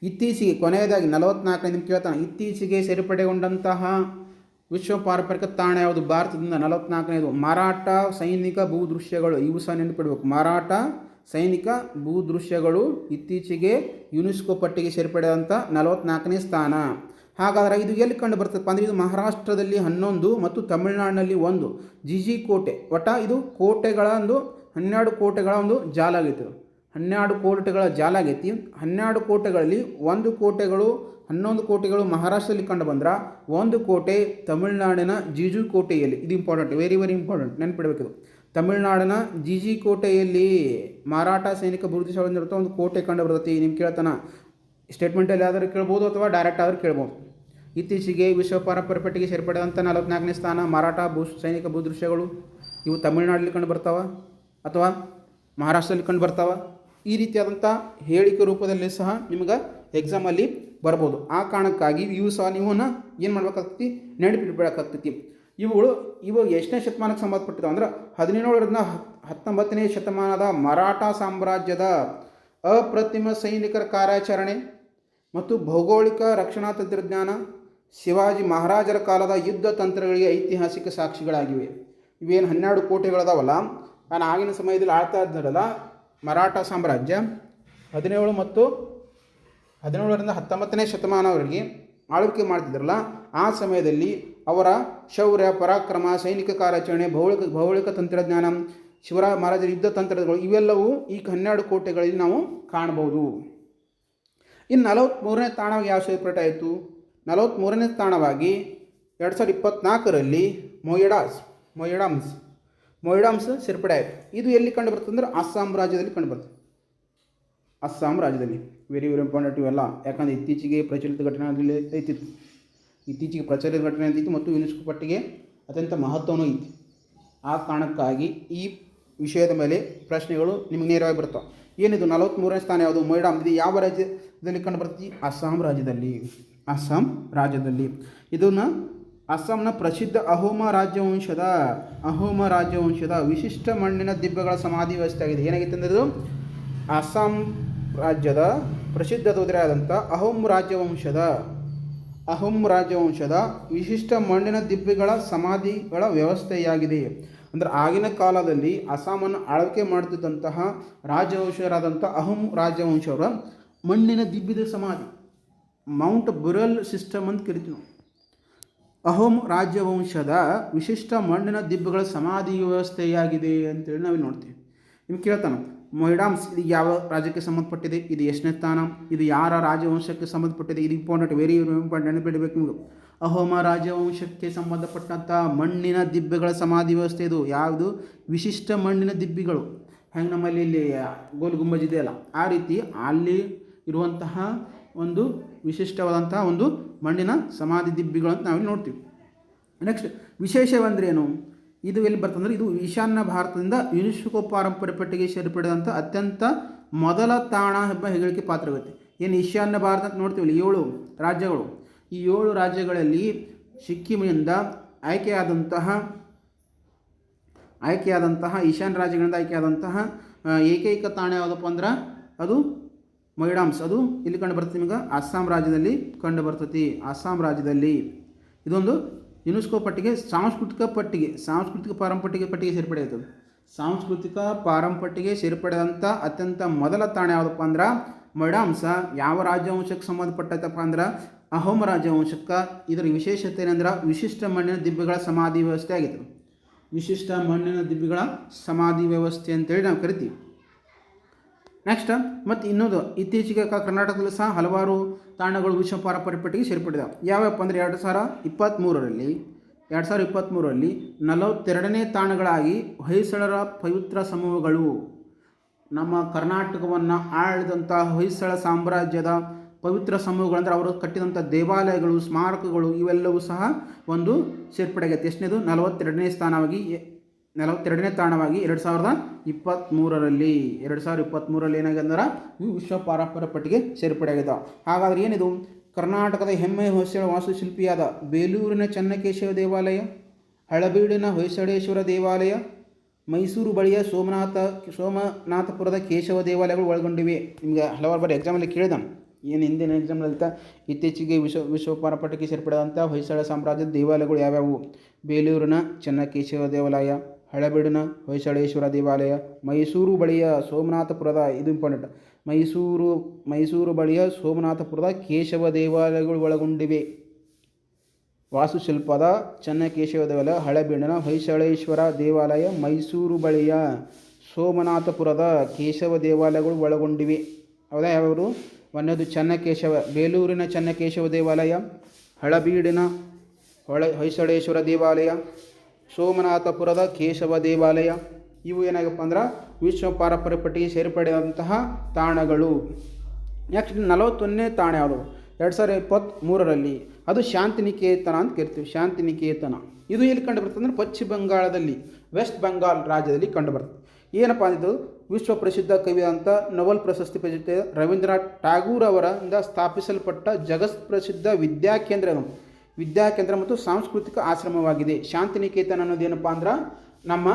ಇತ್ತೀಚೆಗೆ ಕೊನೆಯದಾಗಿ 44ನೇ ನಿಮ್ಗೆ ಕೇಳ್ತಾನೆ, ಇತ್ತೀಚೆಗೆ ಸೇರ್ಪಡೆಗೊಂಡಂತಹ ವಿಶ್ವ ಪಾರಂಪರಿಕ ತಾಣ ಯಾವುದು? ಭಾರತದಿಂದ 44ನೇದು ಮರಾಠ ಸೈನಿಕ ಭೂದೃಶ್ಯಗಳು. ಇವು ಸಹ ನೆನಪಿಡಬೇಕು. ಮರಾಠ ಸೈನಿಕ ಭೂದೃಶ್ಯಗಳು ಇತ್ತೀಚೆಗೆ ಯುನೆಸ್ಕೋ ಪಟ್ಟಿಗೆ ಸೇರ್ಪಡೆಯಾದಂಥ 44ನೇ ಸ್ಥಾನ. ಹಾಗಾದರೆ ಇದು ಎಲ್ಲಿ ಕಂಡು ಬರ್ತದಪ್ಪ ಅಂದರೆ ಇದು ಮಹಾರಾಷ್ಟ್ರದಲ್ಲಿ 11 ಮತ್ತು ತಮಿಳುನಾಡಿನಲ್ಲಿ 1 ಜಿಜಿ ಕೋಟೆ. ಇದು ಕೋಟೆಗಳ 12 ಕೋಟೆಗಳ ಒಂದು ಜಾಲ ಆಗೈತಿ. 12 ಕೋಟೆಗಳ ಜಾಲ ಆಗೈತಿ. 12 ಕೋಟೆಗಳಲ್ಲಿ 11 ಕೋಟೆಗಳು ಮಹಾರಾಷ್ಟ್ರದಲ್ಲಿ ಕಂಡು ಬಂದ್ರೆ 1 ಕೋಟೆ ತಮಿಳುನಾಡಿನ ಜಿಜು ಕೋಟೆಯಲ್ಲಿ. ಇದು ಇಂಪಾರ್ಟೆಂಟ್, ವೆರಿ ಇಂಪಾರ್ಟೆಂಟ್, ನೆನಪಿಡಬೇಕು. ತಮಿಳುನಾಡಿನ ಜಿಜಿ ಕೋಟೆಯಲ್ಲಿ ಮರಾಠ ಸೈನಿಕ ಭೂದೃಶ್ಯಗಳಿಂದ ಒಂದು ಕೋಟೆ ಕಂಡು ಬರ್ತೈತಿ. ನಿಮ್ಗೆ ಕೇಳ್ತಾನ ಸ್ಟೇಟ್ಮೆಂಟಲ್ಲಿ ಯಾವ್ದಾದ್ರು ಕೇಳ್ಬೋದು ಅಥವಾ ಡೈರೆಕ್ಟ್ ಆದರೂ ಕೇಳ್ಬೋದು. ಇತ್ತೀಚೆಗೆ ವಿಶ್ವ ಪಾರಂಪರಿಕ ಪಟ್ಟಿಗೆ ಸೇರ್ಪಡೆಯಾದಂಥ 44ನೇ ಸ್ಥಾನ ಮರಾಠ ಸೈನಿಕ ಭೂದೃಶ್ಯಗಳು. ಇವು ತಮಿಳುನಾಡಲ್ಲಿ ಕಂಡು ಬರ್ತಾವ ಅಥವಾ ಮಹಾರಾಷ್ಟ್ರದಲ್ಲಿ ಕಂಡು ಬರ್ತಾವ. ಈ ರೀತಿಯಾದಂಥ ಹೇಳಿಕೆ ರೂಪದಲ್ಲಿ ಸಹ ನಿಮ್ಗೆ ಎಕ್ಸಾಮಲ್ಲಿ ಬರ್ಬೋದು. ಆ ಕಾರಣಕ್ಕಾಗಿ ಇವು ಸಹ ನೀವನ್ನ ಏನು ಮಾಡ್ಬೇಕಾಗ್ತೈತಿ? ನೆನಪಿಡಬೇಕಾಗ್ತೈತಿ. ಇವು ಎಷ್ಟನೇ ಶತಮಾನಕ್ಕೆ ಸಂಬಂಧಪಟ್ಟಿದ್ದಾವೆ ಅಂದ್ರೆ 17ರಿಂದ 19ನೇ ಶತಮಾನದ ಮರಾಠ ಸಾಮ್ರಾಜ್ಯದ ಅಪ್ರತಿಮ ಸೈನಿಕರ ಕಾರ್ಯಾಚರಣೆ ಮತ್ತು ಭೌಗೋಳಿಕ ರಕ್ಷಣಾ ತಂತ್ರಜ್ಞಾನ, ಶಿವಾಜಿ ಮಹಾರಾಜರ ಕಾಲದ ಯುದ್ಧ ತಂತ್ರಗಳಿಗೆ ಐತಿಹಾಸಿಕ ಸಾಕ್ಷಿಗಳಾಗಿವೆ. ಇವೇನು 12 ಕೋಟೆಗಳದಾವಲ್ಲ, ನಾನು ಆಗಿನ ಸಮಯದಲ್ಲಿ ಆಳ್ತಾ ಇದ್ದಲ್ಲ ಮರಾಠ ಸಾಮ್ರಾಜ್ಯ 17ರಿಂದ 19ನೇ ಶತಮಾನವರೆಗೆ ಆಳ್ವಿಕೆ ಮಾಡ್ತಿದ್ರಲ್ಲ, ಆ ಸಮಯದಲ್ಲಿ ಅವರ ಶೌರ್ಯ ಪರಾಕ್ರಮ, ಸೈನಿಕ ಕಾರ್ಯಾಚರಣೆ, ಭೌಗೋಳಿಕ ತಂತ್ರಜ್ಞಾನ, ಶಿವರಾಜ ಮಹಾರಾಜರ ಯುದ್ಧ ತಂತ್ರಗಳು ಇವೆಲ್ಲವೂ ಈ 12 ಕೋಟೆಗಳಲ್ಲಿ ನಾವು ಕಾಣಬಹುದು. ಇನ್ನು 43ನೇ ತಾಣವಾಗಿ ಯಾವ ಸೇರ್ಪಡೆ ಆಯಿತು? 43ನೇ ತಾಣವಾಗಿ 2024ರಲ್ಲಿ ಮೊಯಿಡಾಮ್ಸ್ ಸೇರ್ಪಡೆ ಆಯಿತು. ಇದು ಎಲ್ಲಿ ಕಂಡು ಬರ್ತದೆ ಅಂದರೆ ಅಸ್ಸಾಂ ರಾಜ್ಯದಲ್ಲಿ ಕಂಡು ಬರ್ತದೆ. ಅಸ್ಸಾಂ ರಾಜ್ಯದಲ್ಲಿ ವೆರಿ ಇಂಪಾರ್ಟೆಂಟ್ ಇವೆಲ್ಲ, ಯಾಕಂದರೆ ಇತ್ತೀಚೆಗೆ ಪ್ರಚಲಿತ ಘಟನೆ ಐತಿತ್ತು ಮತ್ತು ಯುನೆಸ್ಕೋ ಪಟ್ಟಿಗೆ ಅತ್ಯಂತ ಮಹತ್ವವೂ ಐತಿ. ಆ ಕಾರಣಕ್ಕಾಗಿ ಈ ವಿಷಯದ ಮೇಲೆ ಪ್ರಶ್ನೆಗಳು ನಿಮಗೆ ನೇರವಾಗಿ ಬರ್ತವೆ. ಏನಿದು 43ನೇ ಸ್ಥಾನ ಯಾವುದು? ಮೊಯಿಡಾಮ್. ಇದು ಯಾವ ರಾಜ್ಯದಲ್ಲಿ ಕಂಡು ಬರ್ತದೆ? ಅಸ್ಸಾಂ ರಾಜ್ಯದಲ್ಲಿ. ಇದನ್ನು ಅಸ್ಸಾಂನ ಪ್ರಸಿದ್ಧ ಅಹೋಮ ರಾಜ್ಯವಂಶದ ವಿಶಿಷ್ಟ ಮಣ್ಣಿನ ದಿಬ್ಬಗಳ ಸಮಾಧಿ ವ್ಯವಸ್ಥೆ ಆಗಿದೆ. ಏನಾಗಿತ್ತು ಅಂದರೆ ಇದು ಅಸ್ಸಾಂ ರಾಜ್ಯದ ಪ್ರಸಿದ್ಧ ಆದಂಥ ಅಹೋಮ್ ರಾಜ್ಯವಂಶದ ವಿಶಿಷ್ಟ ಮಣ್ಣಿನ ದಿಬ್ಬಗಳ ಸಮಾಧಿಗಳ ವ್ಯವಸ್ಥೆಯಾಗಿದೆ. ಅಂದರೆ ಆಗಿನ ಕಾಲದಲ್ಲಿ ಅಸ್ಸಾಮನ್ನು ಆಳ್ವಿಕೆ ಮಾಡುತ್ತಿದ್ದಂತಹ ರಾಜವಂಶರಾದಂಥ ಅಹೋಮ್ ರಾಜವಂಶವರ ಮಣ್ಣಿನ ದಿಬ್ಯದ ಸಮಾಧಿ, ಮೌಂಟ್ ಬುರಲ್ ಸಿಸ್ಟಮ್ ಅಂತ ಕರಿತೀವಿ ನಾವು. ಅಹೋಮ್ ರಾಜವಂಶದ ವಿಶಿಷ್ಟ ಮಣ್ಣಿನ ದಿಬ್ಬಗಳ ಸಮಾಧಿ ವ್ಯವಸ್ಥೆಯಾಗಿದೆ ಅಂತೇಳಿ ನಾವು ನೋಡ್ತೀವಿ. ನಿಮ್ಗೆ ಕೇಳ್ತಾನೆ ಮೊಯಿಡಾಮ್ಸ್ ಇದು ಯಾವ ರಾಜ್ಯಕ್ಕೆ ಸಂಬಂಧಪಟ್ಟಿದೆ? ಇದು ಎಷ್ಟನೇ ಸ್ಥಾನ? ಇದು ಯಾರ ರಾಜವಂಶಕ್ಕೆ ಸಂಬಂಧಪಟ್ಟಿದೆ? ಇದು ಇಂಪಾರ್ಟೆಂಟ್, ವೆರಿ ಇಂಪಾರ್ಟೆಂಟ್, ನೆನಪಿಡಬೇಕು ನಿಮಗೆ. ಅಹೋಮ ರಾಜವಂಶಕ್ಕೆ ಸಂಬಂಧಪಟ್ಟಂಥ ಮಣ್ಣಿನ ದಿಬ್ಬಗಳ ಸಮಾಧಿ ವ್ಯವಸ್ಥೆ ಇದು. ಯಾವುದು? ವಿಶಿಷ್ಟ ಮಣ್ಣಿನ ದಿಬ್ಬಿಗಳು. ಹೆಂಗೆ ನಮ್ಮಲ್ಲಿ ಇಲ್ಲಿ ಗೋಲ್ ಗುಂಬಜ್ ಇದೆಯಲ್ಲ, ಆ ರೀತಿ ಅಲ್ಲಿ ಇರುವಂತಹ ಒಂದು ವಿಶಿಷ್ಟವಾದಂತಹ ಒಂದು ಮಣ್ಣಿನ ಸಮಾಧಿ ದಿಬ್ಬಿಗಳು ಅಂತ ನಾವಿಲ್ಲಿ ನೋಡ್ತೀವಿ. ನೆಕ್ಸ್ಟ್ ವಿಶೇಷವಂದ್ರೇನು? ಇದು ಎಲ್ಲಿ ಬರ್ತಂದ್ರೆ ಇದು ಈಶಾನ್ಯ ಭಾರತದಿಂದ ಯುನೆಸ್ಕೋ ಪಾರಂಪರ್ಯ ಪಟ್ಟಿಗೆ ಸೇರ್ಪಡೆದಂಥ ಅತ್ಯಂತ ಮೊದಲ ತಾಣ ಎಂಬ ಹೆಗ್ಗಳಿಕೆ ಪಾತ್ರವಾಗುತ್ತೆ. ಏನು ಈಶಾನ್ಯ ಭಾರತ ಅಂತ ನೋಡ್ತೀವಿ 7 ರಾಜ್ಯಗಳು. ಈ 7 ರಾಜ್ಯಗಳಲ್ಲಿ ಸಿಕ್ಕಿಮಿನಿಂದ ಆಯ್ಕೆಯಾದಂತಹ ಈಶಾನ್ಯ ರಾಜ್ಯಗಳಿಂದ ಆಯ್ಕೆಯಾದಂತಹ ಏಕೈಕ ತಾಣ ಯಾವುದಪ್ಪ ಅಂದ್ರೆ ಅದು ಮೈಡಾಮ್ಸ್. ಅದು ಇಲ್ಲಿ ಕಂಡು ಬರ್ತದೆ ನಿಮಗೆ ಅಸ್ಸಾಂ ರಾಜ್ಯದಲ್ಲಿ ಕಂಡು ಬರ್ತೈತಿ. ಅಸ್ಸಾಂ ರಾಜ್ಯದಲ್ಲಿ ಇದೊಂದು ಯುನೆಸ್ಕೋ ಪಟ್ಟಿಗೆ ಸಾಂಸ್ಕೃತಿಕ ಪಾರಂಪರ್ಯ ಪಟ್ಟಿಗೆ ಸೇರ್ಪಡೆ ಆಯ್ತದೆ. ಸಾಂಸ್ಕೃತಿಕ ಪಾರಂಪರ್ಯಕ್ಕೆ ಸೇರ್ಪಡೆದಂಥ ಅತ್ಯಂತ ಮೊದಲ ತಾಣ ಯಾವುದಪ್ಪ ಅಂದ್ರೆ ಮೈಡಾಮ್ಸ. ಯಾವ ರಾಜವಂಶಕ್ಕೆ ಸಂಬಂಧಪಟ್ಟೈತಪ್ಪ ಅಂದ್ರೆ ಅಹೋಮ ರಾಜವಂಶಕ್ಕೆ. ಇದರ ವಿಶೇಷತೆ ಏನಂದ್ರೆ ವಿಶಿಷ್ಟ ಮಣ್ಣಿನ ದಿಬ್ಬಗಳ ಸಮಾಧಿ ವ್ಯವಸ್ಥೆ ಆಗಿತ್ತು. ವಿಶಿಷ್ಟ ಮಣ್ಣಿನ ದಿಬ್ಬಗಳ ಸಮಾಧಿ ವ್ಯವಸ್ಥೆ ಅಂತೇಳಿ ನಾವು ಕರಿತೀವಿ. ನೆಕ್ಸ್ಟ್ ಮತ್ತು ಇನ್ನೊಂದು ಇತ್ತೀಚೆಗೆ ಕರ್ನಾಟಕದಲ್ಲೂ ಸಹ ಹಲವಾರು ತಾಣಗಳು ವಿಶ್ವ ಪಾರಂಪರ್ಯ ಪಟ್ಟಿಗೆ ಸೇರ್ಪಡಿದಾವೆ. ಯಾವ್ಯಾವಪ್ಪ ಅಂದರೆ 2023ರಲ್ಲಿ 42ನೇ ತಾಣಗಳಾಗಿ ಹೊಯ್ಸಳರ ಪವಿತ್ರ ಸಮೂಹಗಳು. ನಮ್ಮ ಕರ್ನಾಟಕವನ್ನು ಆಳಿದಂಥ ಹೊಯ್ಸಳ ಸಾಮ್ರಾಜ್ಯದ ಪವಿತ್ರ ಸಮೂಹಗಳಂದ್ರೆ ಅವರು ಕಟ್ಟಿದಂಥ ದೇವಾಲಯಗಳು, ಸ್ಮಾರಕಗಳು ಇವೆಲ್ಲವೂ ಸಹ ಒಂದು ಸೇರ್ಪಡೆ ಆಗೈತೆ. ಎಷ್ಟನೇದು? 42ನೇ ತಾಣವಾಗಿ 2023ರಲ್ಲಿ ಏನಾಗಿದೆ ಅಂದ್ರೆ ಇವು ವಿಶ್ವ ಪಾರಂಪರ್ಯ ಪಟ್ಟಿಗೆ ಸೇರ್ಪಡೆ ಆಗಿದ್ದಾವೆ. ಹಾಗಾದರೆ ಏನಿದು? ಕರ್ನಾಟಕದ ಹೆಮ್ಮೆಯ ಹೊಯ್ಸಳ ವಾಸ್ತುಶಿಲ್ಪಿಯಾದ ಬೇಲೂರಿನ ಚೆನ್ನಕೇಶವ ದೇವಾಲಯ, ಹಳಬೀಡಿನ ಹೊಯ್ಸಳೇಶ್ವರ ದೇವಾಲಯ, ಮೈಸೂರು ಬಳಿಯ ಸೋಮನಾಥಪುರದ ಕೇಶವ ದೇವಾಲಯಗಳು ಒಳಗೊಂಡಿವೆ. ನಿಮಗೆ ಹಲವಾರು ಬಾರಿ ಎಕ್ಸಾಮಲ್ಲಿ ಕೇಳಿದ ಏನು ಹಿಂದಿನ ಎಕ್ಸಾಮ್ನಲ್ಲಿತ ಇತ್ತೀಚೆಗೆ ವಿಶ್ವ ಪಾರಂಪರ್ಯಕ್ಕೆ ಸೇರ್ಪಡೆಯಾದಂಥ ಹೊಯ್ಸಳ ಸಾಮ್ರಾಜ್ಯದ ದೇವಾಲಯಗಳು ಯಾವ್ಯಾವು? ಬೇಲೂರಿನ ಚೆನ್ನಕೇಶವ ದೇವಾಲಯ, ಹಳಬೀಡಿನ ಹೊಯ್ಸಳೇಶ್ವರ ದೇವಾಲಯ, ಮೈಸೂರು ಬಳಿಯ ಸೋಮನಾಥಪುರದ, ಇದು ಇಂಪಾರ್ಟೆಂಟ್, ಮೈಸೂರು ಬಳಿಯ ಸೋಮನಾಥಪುರದ ಕೇಶವ ದೇವಾಲಯಗಳು ಒಳಗೊಂಡಿವೆ. ವಾಸ್ತುಶಿಲ್ಪದ ಚೆನ್ನಕೇಶವ ದೇವಾಲಯ, ಹಳಬೀಡಿನ ಹೊಯ್ಸಳೇಶ್ವರ ದೇವಾಲಯ, ಮೈಸೂರು ಬಳಿಯ ಸೋಮನಾಥಪುರದ ಕೇಶವ ದೇವಾಲಯಗಳು ಒಳಗೊಂಡಿವೆ. ಹೌದಾ? ಯಾವ್ಯಾವರು? ಒಂದನೇದು ಬೇಲೂರಿನ ಚೆನ್ನಕೇಶವ ದೇವಾಲಯ, ಹಳಬೀಡಿನ ಹೊಯ್ಸಳೇಶ್ವರ ದೇವಾಲಯ, ಸೋಮನಾಥಪುರದ ಕೇಶವ ದೇವಾಲಯ. ಇವು ಏನಾಗಪ್ಪ ಅಂದ್ರೆ ವಿಶ್ವ ಪಾರಂಪರ್ಯ ಪಟ್ಟಿಗೆ ಸೇರ್ಪಡೆಯಾದಂತಹ ತಾಣಗಳು. ನೆಕ್ಸ್ಟ್ 41ನೇ ತಾಣ ಯಾವುದು? 2023ರಲ್ಲಿ ಅದು ಶಾಂತಿನಿಕೇತನ ಅಂತ ಕರಿತೀವಿ. ಶಾಂತಿನಿಕೇತನ ಇದು ಎಲ್ಲಿ ಕಂಡು ಬರ್ತದೆ ಅಂದರೆ ಪಶ್ಚಿಮ ಬಂಗಾಳದಲ್ಲಿ, ವೆಸ್ಟ್ ಬೆಂಗಾಲ್ ರಾಜ್ಯದಲ್ಲಿ ಕಂಡು ಬರ್ತದೆ. ಏನಪ್ಪ ಅಂದಿದ್ದು? ವಿಶ್ವ ಪ್ರಸಿದ್ಧ ಕವಿಯಾದಂಥ ನೊಬೆಲ್ ಪ್ರಶಸ್ತಿ ಪಡೆದ ರವೀಂದ್ರನಾಥ್ ಠಾಗೂರ್ ಅವರಿಂದ ಸ್ಥಾಪಿಸಲ್ಪಟ್ಟ ಜಗತ್ ಪ್ರಸಿದ್ಧ ವಿದ್ಯಾಕೇಂದ್ರ ಮತ್ತು ಸಾಂಸ್ಕೃತಿಕ ಆಶ್ರಮವಾಗಿದೆ. ಶಾಂತಿನಿಕೇತನ ಅನ್ನೋದೇನಪ್ಪ ಅಂದ್ರೆ ನಮ್ಮ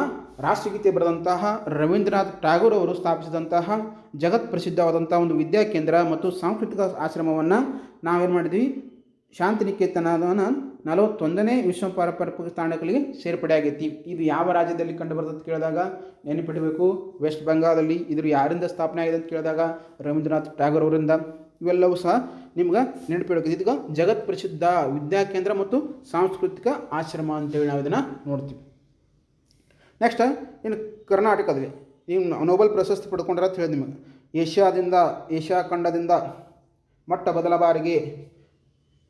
ರಾಷ್ಟ್ರಗೀತೆ ಬರೆದಂತಹ ರವೀಂದ್ರನಾಥ್ ಠಾಗೂರ್ ಅವರು ಸ್ಥಾಪಿಸಿದಂತಹ ಜಗತ್ ಪ್ರಸಿದ್ಧವಾದಂಥ ಒಂದು ವಿದ್ಯಾಕೇಂದ್ರ ಮತ್ತು ಸಾಂಸ್ಕೃತಿಕ ಆಶ್ರಮವನ್ನು ನಾವೇನು ಮಾಡಿದ್ವಿ? ಶಾಂತಿನಿಕೇತನವನ್ನು 41ನೇ ವಿಶ್ವ ಪಾರಂಪರ್ಯ ತಾಣಗಳಿಗೆ ಸೇರ್ಪಡೆ ಆಗೈತಿ. ಇದು ಯಾವ ರಾಜ್ಯದಲ್ಲಿ ಕಂಡು ಬರ್ತದೆ ಕೇಳಿದಾಗ ನೆನಪಿಡಬೇಕು, ವೆಸ್ಟ್ ಬೆಂಗಾಲಲ್ಲಿ. ಇದ್ರ ಯಾರಿಂದ ಸ್ಥಾಪನೆ ಆಗಿದೆ ಅಂತ ಕೇಳಿದಾಗ ರವೀಂದ್ರನಾಥ್ ಠಾಗೂರ್ ಅವರಿಂದ. ಇವೆಲ್ಲವೂ ಸಹ ನಿಮ್ಗೆ ನೆನಪಿಡಬೇಕು. ಇದೀಗ ಜಗತ್ ಪ್ರಸಿದ್ಧ ವಿದ್ಯಾಕೇಂದ್ರ ಮತ್ತು ಸಾಂಸ್ಕೃತಿಕ ಆಶ್ರಮ ಅಂತೇಳಿ ನಾವು ಇದನ್ನು ನೋಡ್ತೀವಿ. ನೆಕ್ಸ್ಟ್ ಇನ್ನು ಕರ್ನಾಟಕದಲ್ಲಿ ನೀವು ನೊಬೆಲ್ ಪ್ರಶಸ್ತಿ ಪಡ್ಕೊಂಡ್ರೆ ಅಂತ ಹೇಳಿದೆ ನಿಮಗೆ. ಏಷ್ಯಾ ಖಂಡದಿಂದ ಮೊಟ್ಟ ಮೊದಲ ಬಾರಿಗೆ